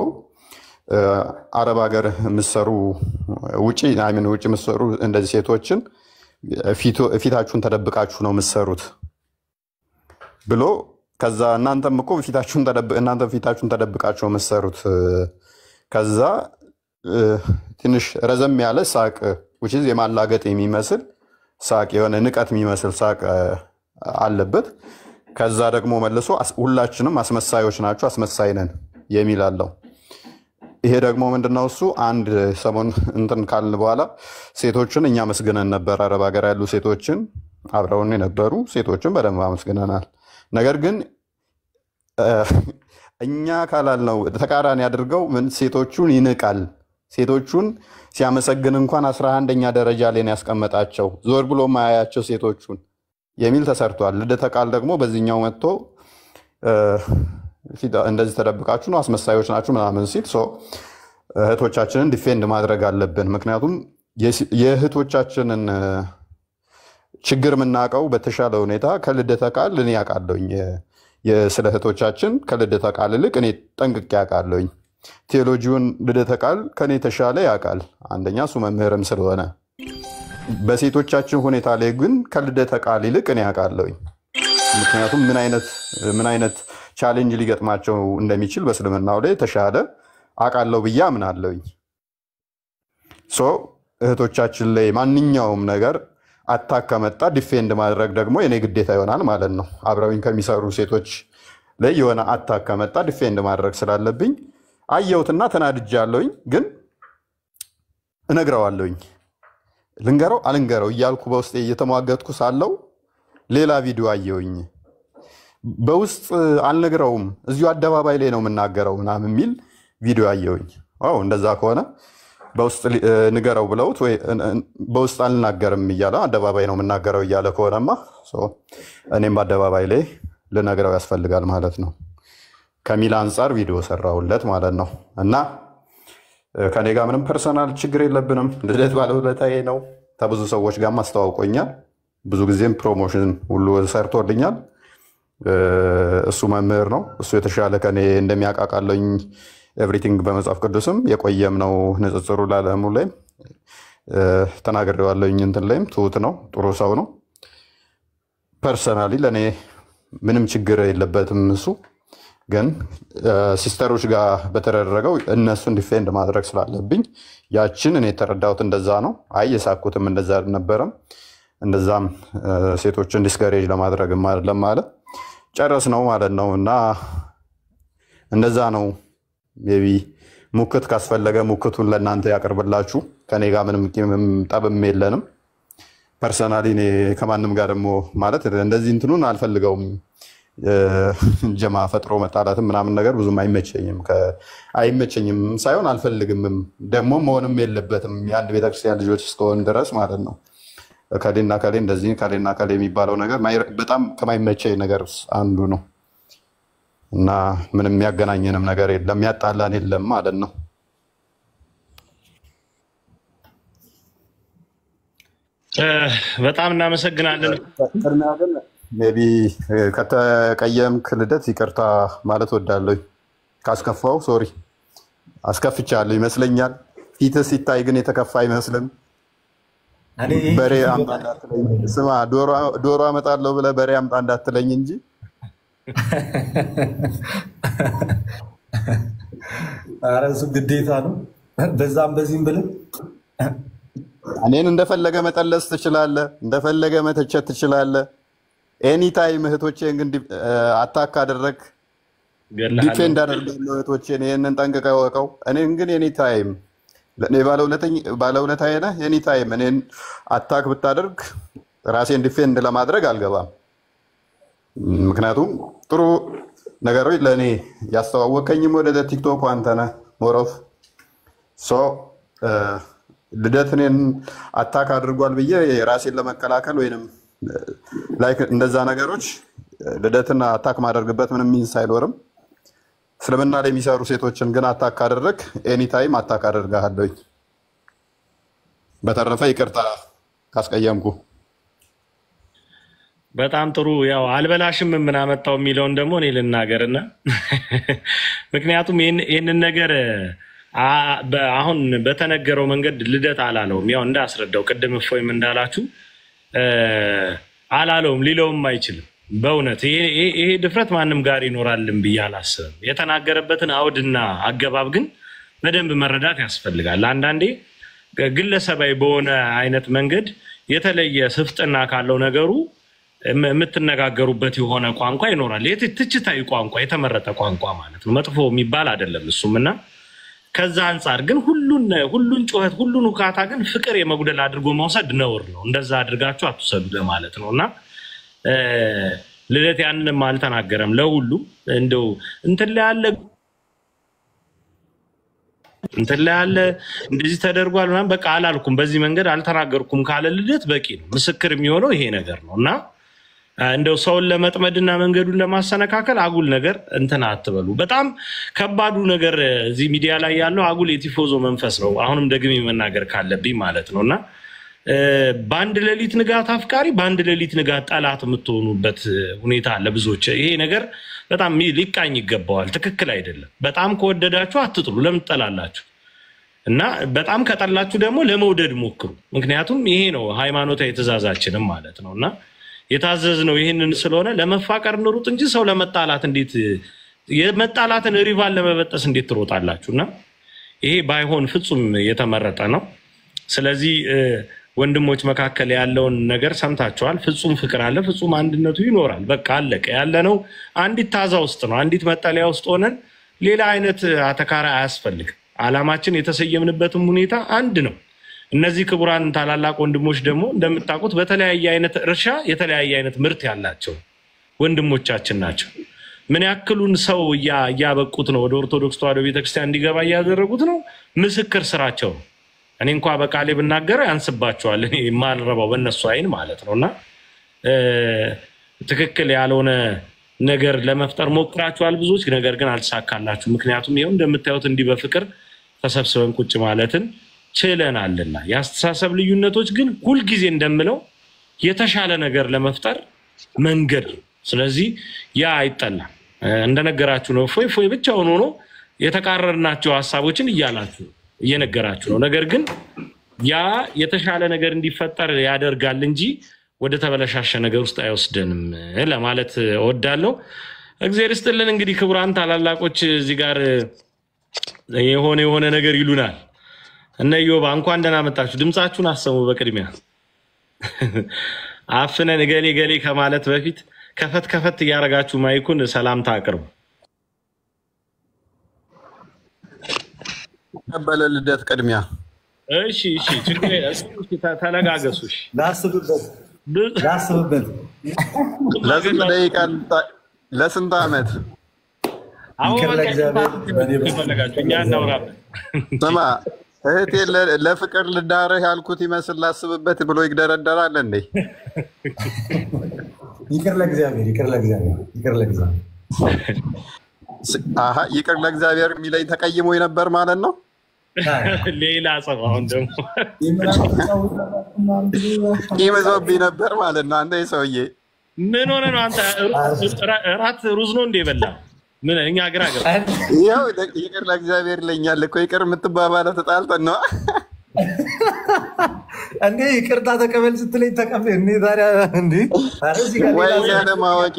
አረብ ሀገር የምትሰሩ ውጪ የምትሰሩ እንደዚህ ሴቶችን ፊታችሁን ተደብቃችሁ ነው የምትሰሩት ብሎ ከዛ እናንተም እኮ ፊታችሁን ተደብቃችሁ ነው የምትሰሩት። ከዛ ትንሽ ረዘም ያለ ሳቅ የማላገጥ የሚመስል ሳቅ፣ የሆነ ንቀት የሚመስል ሳቅ አለበት። ከዛ ደግሞ መልሶ ሁላችንም አስመሳዮች ናቸው፣ አስመሳይ ነን የሚል አለው። ይሄ ደግሞ ምንድነው? እሱ አንድ ሰሞን እንትን ካልን በኋላ ሴቶችን እኛ መስግነን ነበር። አረብ ሀገር ያሉ ሴቶችን አብረውን የነበሩ ሴቶችን በደንብ አመስግነናል። ነገር ግን እኛ ካላልነው ተቃራኒ አድርገው ሴቶቹን ይንቃል። ሴቶቹን ሲያመሰግን እንኳን 11ኛ ደረጃ ላይ ነው ያስቀመጣቸው፣ ዞር ብሎ ማያያቸው ሴቶቹን የሚል ተሰርቷል። ልደተ ቃል ደግሞ በዚህኛው መጥቶ እንደዚህ ተደብቃችሁ ነው አስመሳዮች ናችሁ ምናምን ሲል እህቶቻችንን ዲፌንድ ማድረግ አለብን። ምክንያቱም የእህቶቻችንን ችግር የምናውቀው በተሻለ ሁኔታ ከልደተ ቃል እኔ ያውቃለሁኝ። ስለ እህቶቻችን ከልደተ ቃል ይልቅ እኔ ጠንቅቄ ያውቃለሁኝ። ቴዎሎጂውን ልደተ ቃል ከኔ ተሻለ ያውቃል። አንደኛ እሱ መምህርም ስለሆነ፣ በሴቶቻችን ሁኔታ ላይ ግን ከልደተ ቃል ይልቅ እኔ ያውቃለሁኝ። ምክንያቱም ምን አይነት ቻሌንጅ ሊገጥማቸው እንደሚችል በእስልምናው ላይ ተሻለ አውቃለሁ ብዬ አምናለሁኝ። እህቶቻችን ላይ ማንኛውም ነገር አታክ ከመጣ ዲፌንድ ማድረግ ደግሞ የኔ ግዴታ ይሆናል ማለት ነው። አብረውኝ ከሚሰሩ ሴቶች ላይ የሆነ አታክ ከመጣ ዲፌንድ ማድረግ ስላለብኝ አየሁትና ተናድጃለሁኝ። ግን እነግረዋለሁኝ። ልንገረው አልንገረው እያልኩ በውስጤ እየተሟገትኩ ሳለው ሌላ ቪዲዮ አየሁኝ። በውስጥ አልነግረውም እዚሁ አደባባይ ላይ ነው የምናገረው ምናምን የሚል ቪዲዮ አየሁኝ። እንደዛ ከሆነ በውስጥ ንገረው ብለውት ወይ በውስጥ አልናገርም እያለ አደባባይ ነው የምናገረው እያለ ከሆነማ እኔም በአደባባይ ላይ ልነግረው ያስፈልጋል ማለት ነው ከሚል አንጻር ቪዲዮ ሰራሁለት ማለት ነው። እና ከኔ ጋር ምንም ፐርሰናል ችግር የለብንም። ልደት ባለውለታዬ ነው። ከብዙ ሰዎች ጋር አስተዋውቆኛል። ብዙ ጊዜም ፕሮሞሽን ሁሉ ሰርቶልኛል። እሱ መምህር ነው። እሱ የተሻለ ከኔ እንደሚያውቃለኝ ኤቭሪቲንግ በመጽሐፍ ቅዱስም የቆየም ነው። ንጽጽሩ ላለሙ ላይ ተናግሬዋለሁኝ። እንትን ላይም ትሁት ነው፣ ጥሩ ሰው ነው። ፐርሰናሊ ለእኔ ምንም ችግር የለበትም። እሱ ግን ሲስተሮች ጋር በተደረገው እነሱን ዲፌንድ ማድረግ ስላለብኝ ያችን እኔ የተረዳሁት እንደዛ ነው። አይ የሳኩትም እንደዛ አልነበረም። እንደዛም ሴቶችን ዲስከሬጅ ለማድረግ አይደለም ማለት ጨረስ ነው ማለት ነው። እና እንደዛ ነው። ሜቢ ሙክት ካስፈለገ ሙክቱን ለእናንተ ያቀርብላችሁ። ከኔ ጋር ምንም ጠብም የለንም። ፐርሰናሊ እኔ ከማንም ጋር ደግሞ ማለት እንደዚህ እንትኑን አልፈልገውም። ጀማ ፈጥሮ መጣላትም ምናምን ነገር ብዙም አይመቸኝም ሳይሆን አልፈልግምም። ደግሞ መሆንም የለበትም የአንድ ቤተክርስቲያን ልጆች እስከሆን ድረስ ማለት ነው። ከሌና ከሌ እንደዚህ ከሌና ከሌ የሚባለው ነገር በጣም ከማይመቸኝ ነገር አንዱ ነው እና ምንም የሚያገናኘንም ነገር የለም፣ ያጣላን የለም ማለት ነው። በጣም እናመሰግናለን። ሜቢ ከተቀየምክ ልደት ይቅርታ ማለት ወዳለሁ። ካስከፋው ሶሪ፣ አስከፍቻለሁ ይመስለኛል። ፊትህ ሲታይ ግን የተከፋ አይመስልም። በሬ አምጣ እንዳትለኝ፣ ስማ ዶሮ አመጣለሁ ብለህ በሬ አምጣ እንዳትለኝ እንጂ ኧረ እሱ ግዴታ ነው። በዛም በዚህም ብለህ እኔን እንደፈለገ መጠለስ ትችላለህ፣ እንደፈለገ መተቸት ትችላለህ። ኤኒታይም እህቶቼን ግን አታክ አደረግ ዲፌንድ አደርጋለሁ። እህቶቼን ይህንን ጠንቅቀህ እወቀው። እኔን ግን ኤኒታይም ለእኔ ባለውለታዬ ነህ። ኤኒታይም እኔን አታክ ብታደርግ ራሴን ዲፌንድ ለማድረግ አልገባም። ምክንያቱም ጥሩ ነገሮች ለእኔ ያስተዋወቀኝም ወደ ቲክቶክ አንተ ነህ ሞሮፍ ልደት እኔን አታክ አድርጓል ብዬ ራሴን ለመከላከል ወይንም ላይክ እንደዛ ነገሮች ልደትን አታክ ማደርግበት ምንም ሚንስ አይኖርም። እስልምና ላይ የሚሰሩ ሴቶችን ግን አታክ ካደረግ ኤኒታይም አታክ አደርጋለሁ። በተረፈ ይቅርታ ካስቀየምኩ። በጣም ጥሩ። ያው አልበላሽም ምን አመጣው የሚለውን ደግሞ እኔ ልናገርና ምክንያቱም ይሄንን ነገር አሁን በተነገረው መንገድ ልደት አላለውም። ያው እንዳስረዳው ቅድም እፎይም እንዳላችሁ አላለውም፣ ሊለውም አይችልም። በእውነት ይሄ ድፍረት ማንም ጋር ይኖራልም ብዬ አላስብም። የተናገረበትን አውድና አገባብ ግን በደንብ መረዳት ያስፈልጋል። አንዳንዴ ግለሰባዊ በሆነ አይነት መንገድ የተለየ ስፍጥና ካለው ነገሩ የምትነጋገሩበት የሆነ ቋንቋ ይኖራል። ትችታዊ ቋንቋ፣ የተመረጠ ቋንቋ ማለት ነው። መጥፎ የሚባል አይደለም እሱምና ከዛ አንፃር ግን ሁሉን ጩኸት ሁሉን ውካታ ግን ፍቅር የመጉደል አድርጎ መውሰድ ነውር ነው። እንደዛ አድርጋችሁ አትውሰዱ ለማለት ነውና ልደት ያንንም አልተናገረም። ለሁሉ እንደው እንትን ላይ ያለ እንደዚህ ተደርጓል ምናምን በቃ አላልኩም፣ በዚህ መንገድ አልተናገርኩም ካለ ልደት በቂ ነው። ምስክር የሚሆነው ይሄ ነገር ነውና እንደው ሰውን ለመጥመድና መንገዱን ለማሰነካከል አጉል ነገር እንትን አትበሉ። በጣም ከባዱ ነገር እዚህ ሚዲያ ላይ ያለው አጉል የቲፎዞ መንፈስ ነው። አሁንም ደግሜ መናገር ካለብኝ ማለት ነውና በአንድ ሌሊት ንጋት አፍቃሪ በአንድ ሌሊት ንጋት ጠላት የምትሆኑበት ሁኔታ አለ ብዙዎች። ይሄ ነገር በጣም ሊቃኝ ይገባዋል። ትክክል አይደለም። በጣም ከወደዳችሁ አትጥሉ፣ ለምን ትጠላላችሁ? እና በጣም ከጠላችሁ ደግሞ ለመውደድ ሞክሩ። ምክንያቱም ይሄ ነው ሃይማኖታዊ ትእዛዛችንም ማለት ነውና የታዘዝነው ይሄንን ስለሆነ ለመፋቀር እንሩጥ እንጂ ሰው ለመጣላት እንዴት የመጣላትን ሪቫል ለመበጠስ እንዴት ትሮጣላችሁና ይሄ ባይሆን ፍጹም የተመረጠ ነው። ስለዚህ ወንድሞች መካከል ያለውን ነገር ሰምታችኋል። ፍጹም ፍቅር አለ፣ ፍጹም አንድነቱ ይኖራል። በቃ አለቀ። ያለነው አንዲት ታዛ ውስጥ ነው፣ አንዲት መጠለያ ውስጥ ሆነን ሌላ አይነት አተካራ አያስፈልግም። ዓላማችን የተሰየምንበትም ሁኔታ አንድ ነው። እነዚህ ክቡራን ታላላቅ ወንድሞች ደግሞ እንደምታውቁት በተለያየ አይነት እርሻ የተለያየ አይነት ምርት ያላቸው ወንድሞቻችን ናቸው። ምን ያክሉን ሰው እያበቁት ነው፣ ወደ ኦርቶዶክስ ተዋሕዶ ቤተክርስቲያን እንዲገባ እያደረጉት ነው። ምስክር ስራቸው ነው። እኔ እንኳን በቃሌ ብናገረው ያንስባቸዋል፣ እኔ የማልረባው በእነሱ አይን ማለት ነውና ትክክል ያልሆነ ነገር ለመፍጠር ሞክራችኋል ብዙዎች፣ ነገር ግን አልተሳካላችሁ። ምክንያቱም ይሄው እንደምታዩት እንዲህ በፍቅር ተሰብስበን ቁጭ ማለትን ችለናልና የአስተሳሰብ ልዩነቶች ግን ሁልጊዜ እንደምለው የተሻለ ነገር ለመፍጠር መንገድ። ስለዚህ ያ አይጠላም። እንደነገራችሁ ነው። ፎይ ብቻውን ሆኖ የተቃረርናቸው ሐሳቦችን እየነገራችሁ ነው። ነገር ግን ያ የተሻለ ነገር እንዲፈጠር ያደርጋል እንጂ ወደ ተበለሻሸ ነገር ውስጥ አይወስደንም ለማለት እወዳለሁ። እግዚአብሔር ይስጥልን። እንግዲህ ክቡራን ታላላቆች እዚህ ጋር የሆነ ነገር ይሉናል። እነ ኢዮባ እንኳን ደህና መጣችሁ። ድምጻችሁን አሰሙ። በቅድሚያ አፍነን ገሌ ከማለት በፊት ከፈት እያረጋችሁ ማይኩን ሰላምታ አቅርቡ። ቀበለ ልደት ቅድሚያ እሺ ችግር ተለጋገሱ። እሺ ላስብበት ለስንት ደቂቃ ለስንት ዓመት ስማ እህቴ ለፍቅር ልዳርህ ያልኩት ይመስል ላስብበት ብሎ ይግደረደራል እንዴ? ይቅር ለእግዚአብሔር የሚለኝ ተቀይሞኝ ነበር ማለት ነው። ሌላ ሰው አሁን ደግሞ ይመዘብኝ ነበር ማለት ነው። አንተ ሰውዬ ምን ሆነ ነው? አንተ እራት ሩዝ ነው እንደ በላ ምን እኛ ግራ ገባ። ያው ይቅር ለእግዚአብሔር ይለኛል እኮ ይቅር የምትባባለው ተጣልተን ነው እንዴ? ይቅርታ ተቀበል ስትለኝ ተቀበል እንዴ? ታዲያ እንዴ ወይ ያለ ማወቂ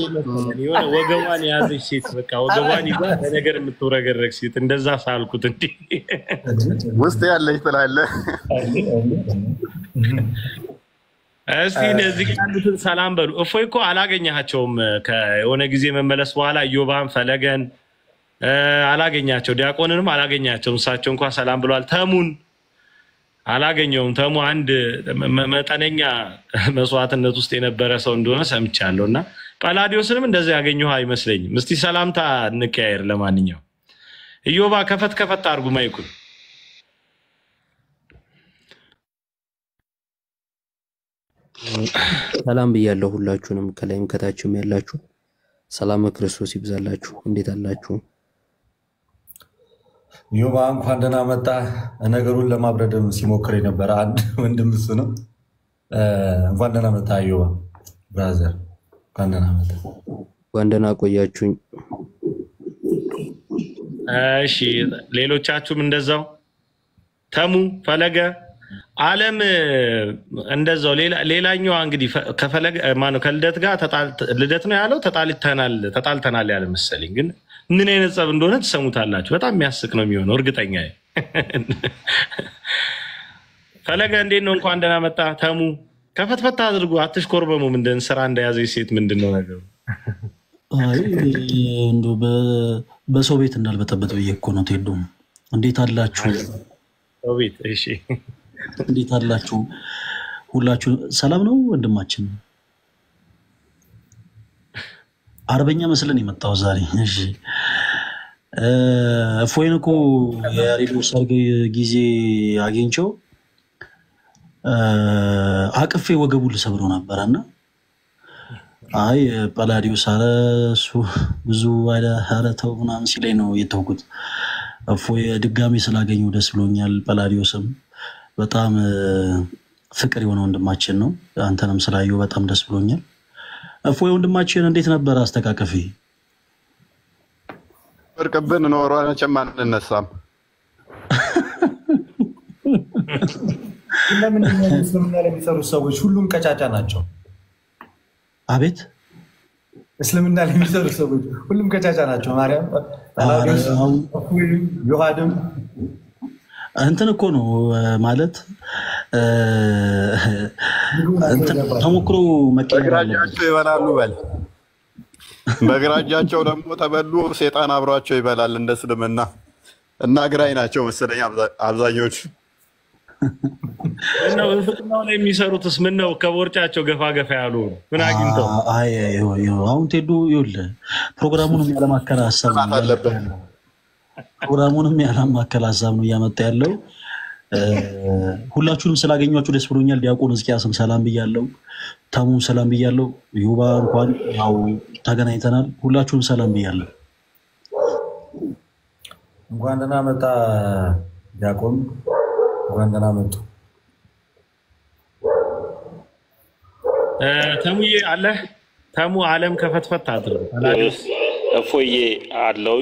የሆነ ወገቧን የያዘች ሴት በቃ ወገቧን ይዛ ነገር የምትወረገረግ ሴት እንደዛ ሳልኩት እንዴ ውስጥ ያለች ትላለህ። እስቲ እነዚህ ያሉትን ሰላም በሉ። እፎይ እኮ አላገኛቸውም ከሆነ ጊዜ መመለስ በኋላ ኢዮባን ፈለገን አላገኛቸው፣ ዲያቆንንም አላገኛቸውም። እሳቸው እንኳን ሰላም ብሏል። ተሙን አላገኘውም። ተሙ አንድ መጠነኛ መስዋዕትነት ውስጥ የነበረ ሰው እንደሆነ ሰምቻለሁና ጳላዲዮስንም እንደዛ ያገኘው አይመስለኝም። እስቲ ሰላምታ እንቀያየር። ለማንኛውም ኢዮባ ከፈት አድርጉ ማይኩን። ሰላም ብያለሁ ሁላችሁንም ከላይም ከታችም ያላችሁ ሰላም ክርስቶስ ይብዛላችሁ። እንዴት አላችሁ? ኢዮባ እንኳን ደህና መጣ። ነገሩን ለማብረድም ሲሞክር የነበረ አንድ ወንድም እሱ ነው። እንኳን ደህና መጣ ኢዮባ ብራዘር፣ እንኳን ደህና መጣ። እንኳን ደህና ቆያችሁኝ። እሺ ሌሎቻችሁም እንደዛው ተሙ ፈለገ ዓለም እንደዛው ሌላኛው እንግዲህ ከፈለገ ማነው ከልደት ጋር ልደት ነው ያለው ተጣልተናል ያለ መሰለኝ። ግን ምን አይነት ጸብ እንደሆነ ትሰሙታላችሁ። በጣም የሚያስቅ ነው የሚሆነው እርግጠኛ ነኝ። ፈለገ እንዴት ነው? እንኳን ደህና መጣ። ተሙ ከፈት አድርጉ። አትሽኮርበሙ። ምንድን ስራ እንደያዘች ሴት ምንድነው ነገሩ? አይ እንደው በሰው ቤት እንዳልበጠበጥ ብዬ እኮ ነው። ቴዶ እንዴት አላችሁ? ሰው ቤት እሺ እንዴት አላችሁ? ሁላችሁ ሰላም ነው? ወንድማችን አርበኛ መስለን የመጣው ዛሬ። እሺ እፎይን እኮ የሬዲዮ ሰርግ ጊዜ አግኝቼው አቅፌ ወገቡ ልሰብረው ነበርና አይ ጳላዲዮስ አረ እሱ ብዙ ኧረ ተው ምናምን ሲለኝ ነው የተውኩት። እፎይ ድጋሚ ስላገኘው ደስ ብሎኛል። ጳላዲዮስም በጣም ፍቅር የሆነ ወንድማችን ነው። አንተንም ስላየው በጣም ደስ ብሎኛል። እፎይ ወንድማችን እንዴት ነበር አስተቃቀፊ? ወርቅብን ኖሮ መቼም አንነሳም። ለምን እስልምና ለሚሰሩ ሰዎች ሁሉም ቀጫጫ ናቸው? አቤት እስልምና ለሚሰሩ ሰዎች ሁሉም ቀጫጫ ናቸው። ማርያም ዮሐድም እንትን እኮ ነው ማለት ተሞክሮ በግራጃቸው ይበላሉ በል። በግራጃቸው ደግሞ ተበሉ። ሴጣን አብሯቸው ይበላል እንደ እስልምና እና ግራይ ናቸው መሰለኝ አብዛኞቹ። ነው ፍቅናው ላይ የሚሰሩትስ ምን ነው? ከቦርጫቸው ገፋ ያሉ ምን አግኝተው? አይ አሁን ቴዶ ይኸውልህ ፕሮግራሙንም ያለማከለ ሀሳብ ነው ፕሮግራሙንም ያለማከለ ሀሳብ ነው እያመጣ ያለው። ሁላችሁንም ስላገኛችሁ ደስ ብሎኛል። ዲያቆን ሕዝቅያስም ሰላም ብያለሁ፣ ተሙም ሰላም ብያለሁ። ዮባ እንኳን ያው ተገናኝተናል። ሁላችሁንም ሰላም ብያለሁ። እንኳን ደህና መጣ ዲያቆን፣ እንኳን ደህና መጡ። ተሙዬ አለ ተሙ ዓለም ከፈትፈት አድርጉ። እፎዬ አለው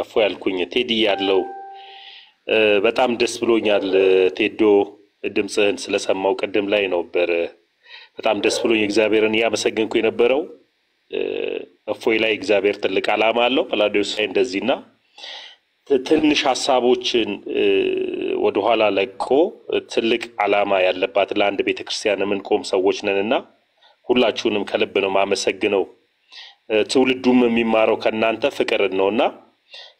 እፎ ያልኩኝ ቴዲ ያለው በጣም ደስ ብሎኛል። ቴዶ ድምጽህን ስለሰማው ቅድም ላይ ነበር በጣም ደስ ብሎኝ እግዚአብሔርን ያመሰግንኩ የነበረው። እፎይ ላይ እግዚአብሔር ትልቅ ዓላማ አለው። ጳላዲዮስ ላይ እንደዚህና ትንሽ ሀሳቦችን ወደኋላ ለቆ ትልቅ ዓላማ ያለባት ለአንድ ቤተክርስቲያን የምንቆም ሰዎች ነንና ሁላችሁንም ከልብ ነው ማመሰግነው። ትውልዱም የሚማረው ከናንተ ፍቅርን ነውና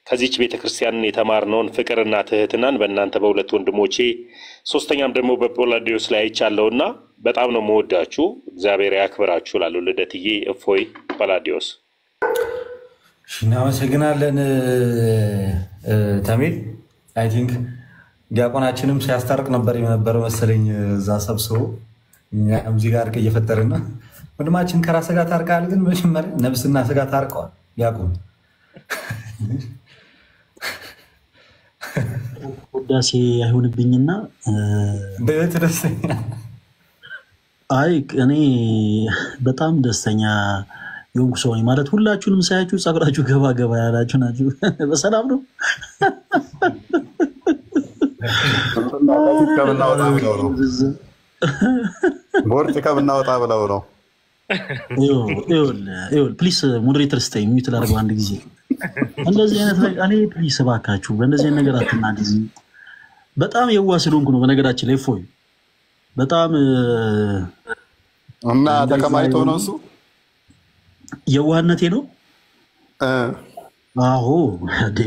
ከዚች ቤተክርስቲያንን የተማርነውን ፍቅርና ትህትናን በእናንተ በሁለት ወንድሞቼ ሶስተኛም ደግሞ በጳላዲዮስ ላይ አይቻለውና በጣም ነው መወዳችሁ። እግዚአብሔር ያክብራችሁ እላለሁ። ልደትዬ፣ እፎይ፣ ጳላዲዮስ እናመሰግናለን። ተሜል አይ ቲንክ ዲያቆናችንም ሲያስታርቅ ነበር የነበረው መሰለኝ እዛ ሰብስቦ እኛም እዚህ ጋር እየፈጠርና ወንድማችን ከራስ ጋር ታርቀሃል። ግን መጀመሪያ ነፍስና ስጋ ታርቀዋል ዲያቆን። ውዳሴ አይሆንብኝና በህይወት ደስተኛ አይ እኔ በጣም ደስተኛ የሆንኩ ሰው ነኝ። ማለት ሁላችሁንም ሳያችሁ ጸጉራችሁ ገባ ገባ ያላችሁ ናችሁ። በሰላም ነው? ቦርጭ ከምናወጣ ብለው ነው። ይኸውልህ ፕሊስ ሞዴሬተር ስታይ ሚዩት ላድርገው አንድ ጊዜ። እንደዚህ አይነት ነገር እኔ ፕሊስ እባካችሁ በእንደዚህ አይነት ነገር አትናገሩ። በጣም የዋህ ስለሆንኩ ነው በነገራችን ላይ እፎይ በጣም እና ተከማይቶ ነው እሱ የዋህነቴ ነው። አዎ እንዴ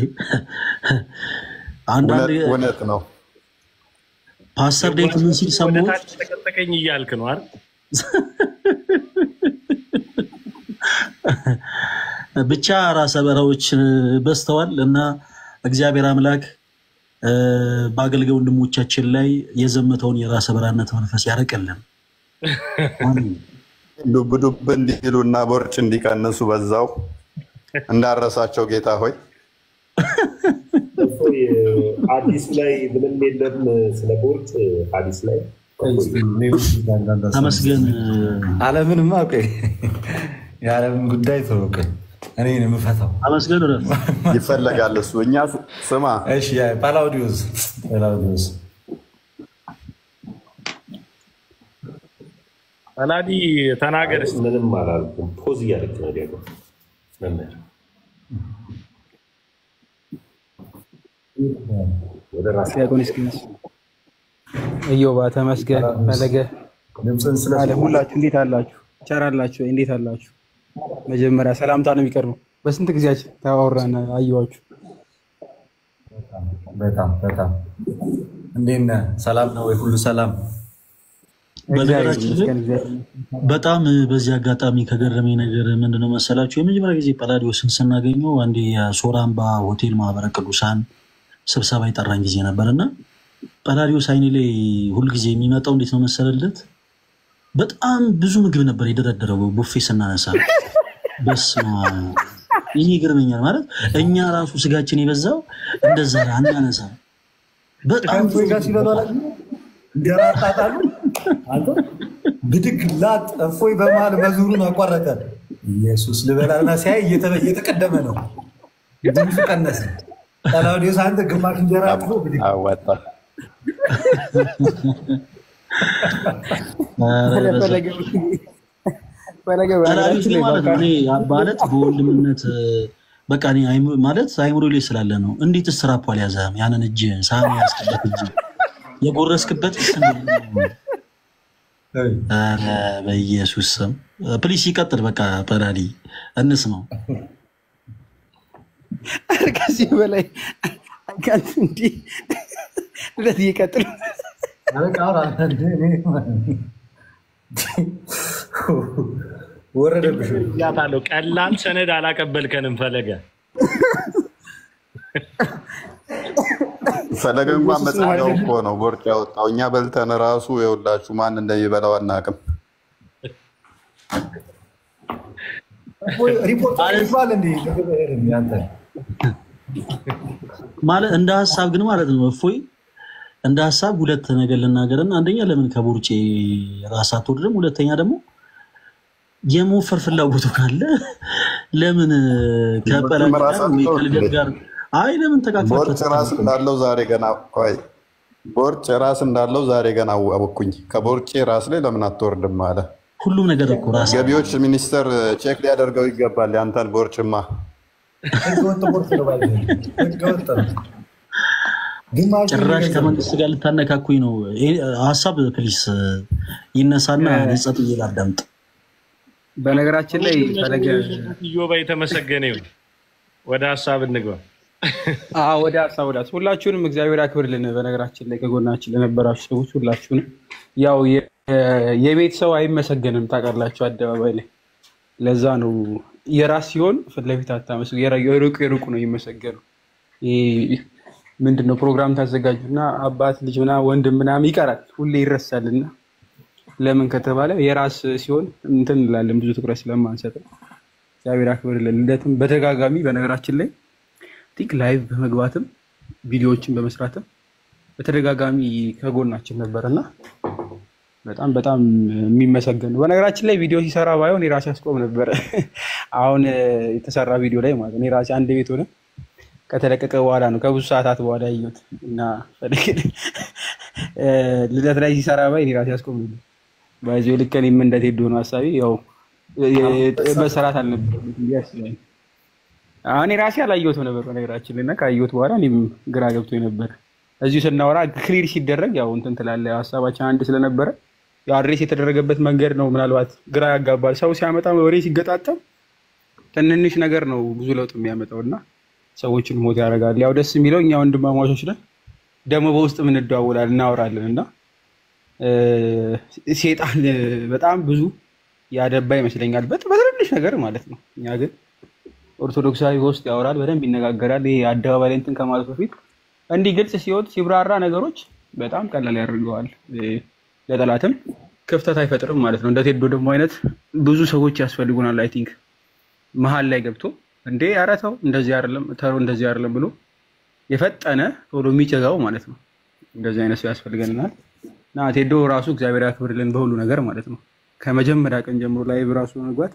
አንዳንድ እውነት ነው። ፓስተር ዴት ምን ሲል ሰሞኑን ተቀጠቀኝ እያልክ ነው አይደል? ብቻ ራሰ በራዎች በስተዋል እና እግዚአብሔር አምላክ በአገልጋይ ወንድሞቻችን ላይ የዘመተውን የራሰ በራነት መንፈስ ያርቅልን። ዱብ ዱብ እንዲሉና ቦርጭ እንዲቀንሱ በዛው እንዳረሳቸው ጌታ ሆይ። ሐዲስ ላይ ምንም የለም ስለ ቦርጭ። ሐዲስ ላይ ተመስገን ዓለምንማ አውቄ የዓለምን ጉዳይ ተወቀ እኔ ነው የምፈታው። ተመስገን ይፈለጋል እሱ። እኛ ስማ እሺ ጳላዲዮስ ጳላዲ ተናገር። ምንም አላልኩም። ፖዝ እያደረግህ ነው ዲያቆን መምህር። ወደ ራስ ዲያቆን እስኪንስ እዮባ ተመስገን ፈለገ ድምፅን አለ። ሁላችሁ እንዴት አላችሁ? ቸራላችሁ? እንዴት አላችሁ? መጀመሪያ ሰላምታ ነው የሚቀርበው። በስንት ጊዜያችን ታወራን አየዋችሁ። በጣም እንዴት ነህ? ሰላም ነው ወይ? ሁሉ ሰላም? በጣም በዚህ አጋጣሚ ከገረመኝ ነገር ምንድነው መሰላችሁ? የመጀመሪያ ጊዜ ጳላዲዮስን ስናገኘው አንዴ የሶራምባ ሆቴል ማህበረ ቅዱሳን ስብሰባ የጠራን ጊዜ ነበርና ጳላዲዮስ አይኔ ላይ ሁልጊዜ የሚመጣው እንዴት ነው መሰለለት? በጣም ብዙ ምግብ ነበር የደረደረው ቡፌ ስናነሳ። በስመ አብ ይሄ ይገርመኛል። ማለት እኛ ራሱ ስጋችን የበዛው እንደዛ አናነሳ። በጣም ጋር ሲበላላ እንደራጣጣሉ አንተ ብድግ ላጥ እፎይ በመሃል መዝሙሩን አቋረጠ። ኢየሱስ ልበላና ሲያይ እየተቀደመ ነው። ድምፁ ቀነሰ። ጳላዲዮስ አንተ ግማሽ እንጀራ አጥቶ ብድግ አወጣ። ማለት በወንድምነት በቃ ማለት አይምሮ ላይ ስላለ ነው። እንዴት ስትራፖ አልያዘህም? ያንን እጅ ሳሚ ያስቀበት እጅ የጎረስክበት በኢየሱስ ስም ፕሊስ ይቀጥል። በቃ ጳላዲ እንስማው። ከዚህ በላይ አጋንት እንዲ ለዚ ይቀጥል። ወረደብሽ ያታለው ቀላል ሰነድ አላቀበልከንም ፈለገ። ፈለገ እንኳን መጻደው እኮ ነው ቦርጭ ያወጣው። እኛ በልተን ራሱ ይኸውላችሁ ማን እንደሚበላው አናውቅም። ሪፖርት አልባል እንዴ ያንተ ማለት እንደ ሐሳብ ግን ማለት ነው እፎይ እንደ ሐሳብ ሁለት ነገር ልናገርና አንደኛ ለምን ከቦርጬ ራስ አትወርድም? ሁለተኛ ደግሞ የመወፈር ፍላጎቱ ካለ ለምን ከጳላዲ ወይ ከልደት ጋር አይ ለምን ተቃቅፈው? ቦርጭ ራስ እንዳለው ዛሬ ገና ቆይ ቦርጭ ራስ እንዳለው ዛሬ ገና አወኩኝ። ከቦርጬ ራስ ላይ ለምን አትወርድም አለ። ሁሉም ነገር እኮ ራስ ገቢዎች ሚኒስተር ቼክ ሊያደርገው ይገባል። ያንተን ቦርጭማ ህገወጥ ቦርጭ ነው ባይ ህገወጥ ነው። ጭራሽ ከመንግስት ጋር ልታነካኩኝ ነው። ሀሳብ ፕሊስ ይነሳና ንጸት ይላዳምጥ። በነገራችን ላይ ፈለገ ኢዮባ የተመሰገነ ይሁን። ወደ ሀሳብ እንግባ። ወደ ሀሳብ ሁላችሁንም እግዚአብሔር ያክብርልን። በነገራችን ላይ ከጎናችን ለነበራችሁ ሰዎች ሁላችሁንም ያው የቤት ሰው አይመሰገንም ታውቃላችሁ አደባባይ ላይ። ለዛ ነው የራስ ሲሆን ፊት ለፊት አታመስሉ፣ የሩቅ ነው ይመሰገኑ። ምንድነው ፕሮግራም ታዘጋጁና አባት ልጅ ምናምን ወንድም ምናምን ይቀራል፣ ሁሌ ይረሳልና ለምን ከተባለ የራስ ሲሆን እንትን እንላለን ብዙ ትኩረት ስለማንሰጥ። እግዚአብሔር ያክብርልን። ልደትም በተጋጋሚ በነገራችን ላይ ቲክ ላይቭ በመግባትም ቪዲዮዎችን በመስራትም በተደጋጋሚ ከጎናችን ነበርና በጣም የሚመሰገን። በነገራችን ላይ ቪዲዮ ሲሰራ ባይሆን የራሴ አስቆም ነበር። አሁን የተሰራ ቪዲዮ ላይ ማለት ነው የራሴ አንድ ቤት ሆነ ከተለቀቀ በኋላ ነው ከብዙ ሰዓታት በኋላ ያየሁት እና ልደት ላይ ሲሰራ ባይ የራሴ አስቆም ነበር። ባይዘው ልክ እኔም እንደቴዶ ነው ሐሳቤ ያው መሰራት አልነበረም ያስለኝ። እኔ ራሴ አላየሁት ነበር በነገራችን ላይ እና ካየሁት በኋላ እኔም ግራ ገብቶኝ ነበር። እዚሁ ስናወራ ክሊር ሲደረግ ያው እንትን ትላለህ ሐሳባችን አንድ ስለነበረ ያው አድሬስ የተደረገበት መንገድ ነው ምናልባት ግራ ያጋባል። ሰው ሲያመጣ ወሬ ሲገጣጠም ትንንሽ ነገር ነው ብዙ ለውጥ የሚያመጣውና ሰዎችን ሞት ያደርጋል። ያው ደስ የሚለው እኛ ወንድማማቾች ነን፣ ደግሞ በውስጥ ምን እንደዋወላለን እናወራለንና ሴጣን በጣም ብዙ ያደባ ይመስለኛል በትንሽ ነገር ማለት ነው። እኛ ግን ኦርቶዶክሳዊ ውስጥ ያወራል፣ በደንብ ይነጋገራል። ይሄ አደባባይ ላይ እንትን ከማለት በፊት እንዲህ ግልጽ ሲወጥ ሲብራራ ነገሮች በጣም ቀላል ያደርገዋል። ለጠላትም ክፍተት አይፈጥርም ማለት ነው። እንደ ቴዶ ደግሞ አይነት ብዙ ሰዎች ያስፈልጉናል። አይ ቲንክ መሀል ላይ ገብቶ እንዴ ኧረ ተው እንደዚህ አይደለም ተሮ እንደዚህ አይደለም ብሎ የፈጠነ ቶሎ የሚጨጋው ማለት ነው። እንደዚህ አይነት ሰው ያስፈልገናል እና ቴዶ ራሱ እግዚአብሔር ያክብርልን በሁሉ ነገር ማለት ነው። ከመጀመሪያ ቀን ጀምሮ ላይ በራሱ መግባት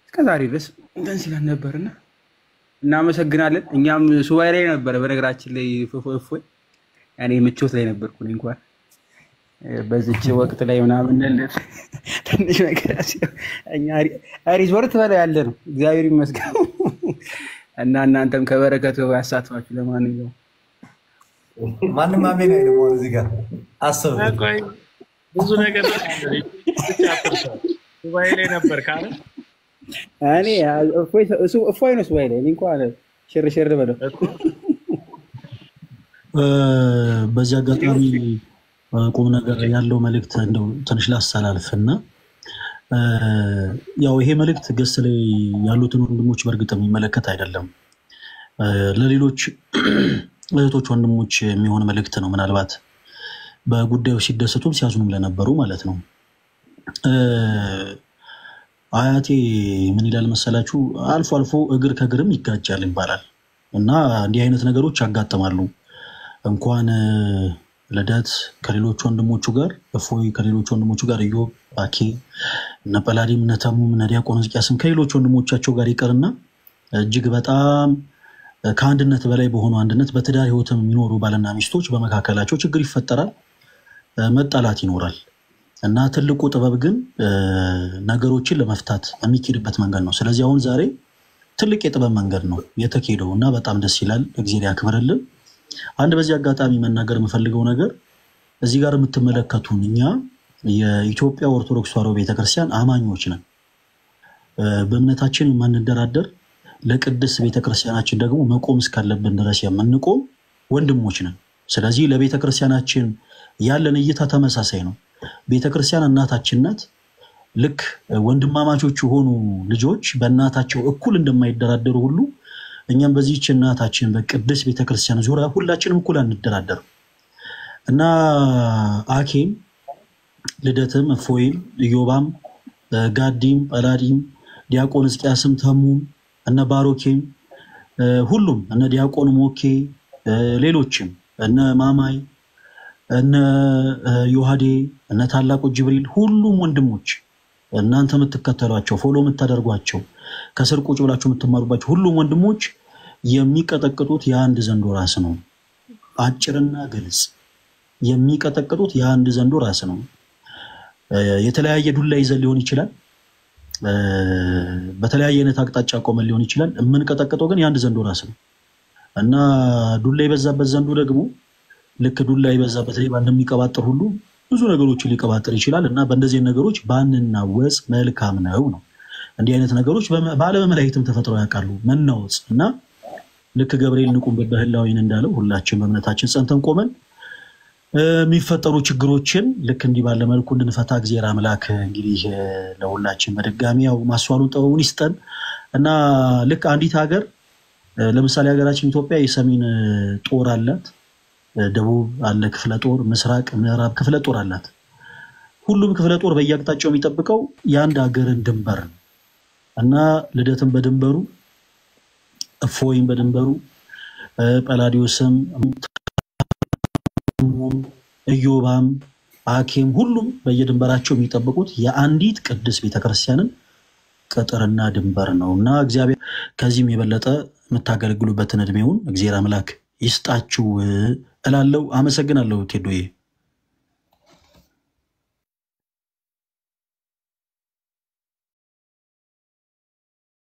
እስከዛሬ ድረስ እንትን ሲለን ነበርና እናመሰግናለን። እኛም ሱባኤ ላይ ነበር በነገራችን ላይ እፎይ እኔ ምቾት ላይ ነበርኩ እንኳን በዚች ወቅት ላይ ምናምን ትንሽ ነገር እኛ ሪዞርት በላይ ያለ ነው እግዚአብሔር ይመስገን። እና እናንተም ከበረከቱ ያሳትፋችሁ። ለማንኛውም ማንም አሜን አይደለም። እዚህ ጋር አስብ ብዙ ነገር ሱባኤ ላይ ነበር ካለ እኔ እፎይ ነው ሱባኤ ላይ እንኳን ሽርሽር በለው። በዚህ አጋጣሚ ቁም ነገር ያለው መልእክት እንደው ትንሽ ላስተላልፍና ያው ይሄ መልእክት ገስ ላይ ያሉትን ወንድሞች በእርግጥ የሚመለከት አይደለም፣ ለሌሎች እህቶች ወንድሞች የሚሆን መልእክት ነው። ምናልባት በጉዳዩ ሲደሰቱም ሲያዝኑም ለነበሩ ማለት ነው። አያቴ ምን ይላል መሰላችሁ? አልፎ አልፎ እግር ከእግርም ይጋጫል ይባላል እና እንዲህ አይነት ነገሮች ያጋጥማሉ። እንኳን ልደት ከሌሎች ወንድሞቹ ጋር እፎይ ከሌሎች ወንድሞቹ ጋር ኢዮብ ባኬ እነ ጳላዲም እነ ተሙም እነ ዲያቆን ሕዝቅያስም ከሌሎች ወንድሞቻቸው ጋር ይቀርና እጅግ በጣም ከአንድነት በላይ በሆኑ አንድነት በትዳር ህይወትም የሚኖሩ ባልና ሚስቶች በመካከላቸው ችግር ይፈጠራል፣ መጣላት ይኖራል እና ትልቁ ጥበብ ግን ነገሮችን ለመፍታት የሚኬድበት መንገድ ነው። ስለዚህ አሁን ዛሬ ትልቅ የጥበብ መንገድ ነው የተኬደው እና በጣም ደስ ይላል። እግዚአብሔር ያክብርልን። አንድ በዚህ አጋጣሚ መናገር የምፈልገው ነገር እዚህ ጋር የምትመለከቱን እኛ የኢትዮጵያ ኦርቶዶክስ ተዋሕዶ ቤተክርስቲያን አማኞች ነን። በእምነታችን የማንደራደር ለቅድስት ቤተክርስቲያናችን ደግሞ መቆም እስካለብን ድረስ የምንቆም ወንድሞች ነን። ስለዚህ ለቤተክርስቲያናችን ያለን እይታ ተመሳሳይ ነው። ቤተክርስቲያን እናታችን ናት። ልክ ወንድማማቾች የሆኑ ልጆች በእናታቸው እኩል እንደማይደራደሩ ሁሉ እኛም በዚህች እናታችን በቅድስት ቤተክርስቲያን ዙሪያ ሁላችንም እኩል አንደራደር እና አኬም ልደትም እፎይም ኢዮባም ጋዲም ጳላዲም ዲያቆን ሕዝቅያስም ተሙም እነ ባሮኬም ሁሉም እነ ዲያቆን ሞኬ ሌሎችም እነ ማማይ እነ ዮሐዴ እነ ታላቁ ጅብሪል ሁሉም ወንድሞች እናንተ የምትከተሏቸው ፎሎ የምታደርጓቸው ከስር ቁጭ ብላችሁ የምትማሩባቸው ሁሉም ወንድሞች የሚቀጠቅጡት የአንድ ዘንዶ ራስ ነው። አጭርና ግልጽ የሚቀጠቅጡት የአንድ ዘንዶ ራስ ነው። የተለያየ ዱላ ይዘን ሊሆን ይችላል። በተለያየ አይነት አቅጣጫ ቆመን ሊሆን ይችላል። የምንቀጠቅጠው ግን የአንድ ዘንዶ ራስ ነው እና ዱላ የበዛበት ዘንዶ ደግሞ ልክ ዱላ የበዛበት ሌባ እንደሚቀባጥር ሁሉ ብዙ ነገሮችን ሊቀባጥር ይችላል እና በእንደዚህ ነገሮች ባንናወጽ መልካም ነው። እንዲህ አይነት ነገሮች በዓለመ መላእክትም ተፈጥረው ያውቃሉ መናወጽ እና ልክ ገብርኤል ንቁምበት በህላዌን እንዳለው ሁላችን በእምነታችን ጸንተን ቆመን የሚፈጠሩ ችግሮችን ልክ እንዲህ ባለ መልኩ እንድንፈታ እግዚአብሔር አምላክ እንግዲህ ለሁላችን በድጋሚ ያው ማስዋሉን ጥበቡን ይስጠን እና ልክ አንዲት ሀገር ለምሳሌ ሀገራችን ኢትዮጵያ የሰሜን ጦር አላት፣ ደቡብ አለ ክፍለ ጦር፣ ምስራቅ ምዕራብ ክፍለ ጦር አላት። ሁሉም ክፍለ ጦር በየአቅጣጫው የሚጠብቀው የአንድ ሀገርን ድንበር እና ልደትን በድንበሩ፣ እፎይን በድንበሩ፣ ጳላዲዮስም፣ ኢዮባም፣ አኬም ሁሉም በየድንበራቸው የሚጠብቁት የአንዲት ቅድስት ቤተክርስቲያንን ቅጥርና ድንበር ነውና እግዚአብሔር ከዚህም የበለጠ የምታገለግሉበትን እድሜውን እግዚአብሔር አምላክ ይስጣችሁ እላለሁ። አመሰግናለሁ ቴዶዬ።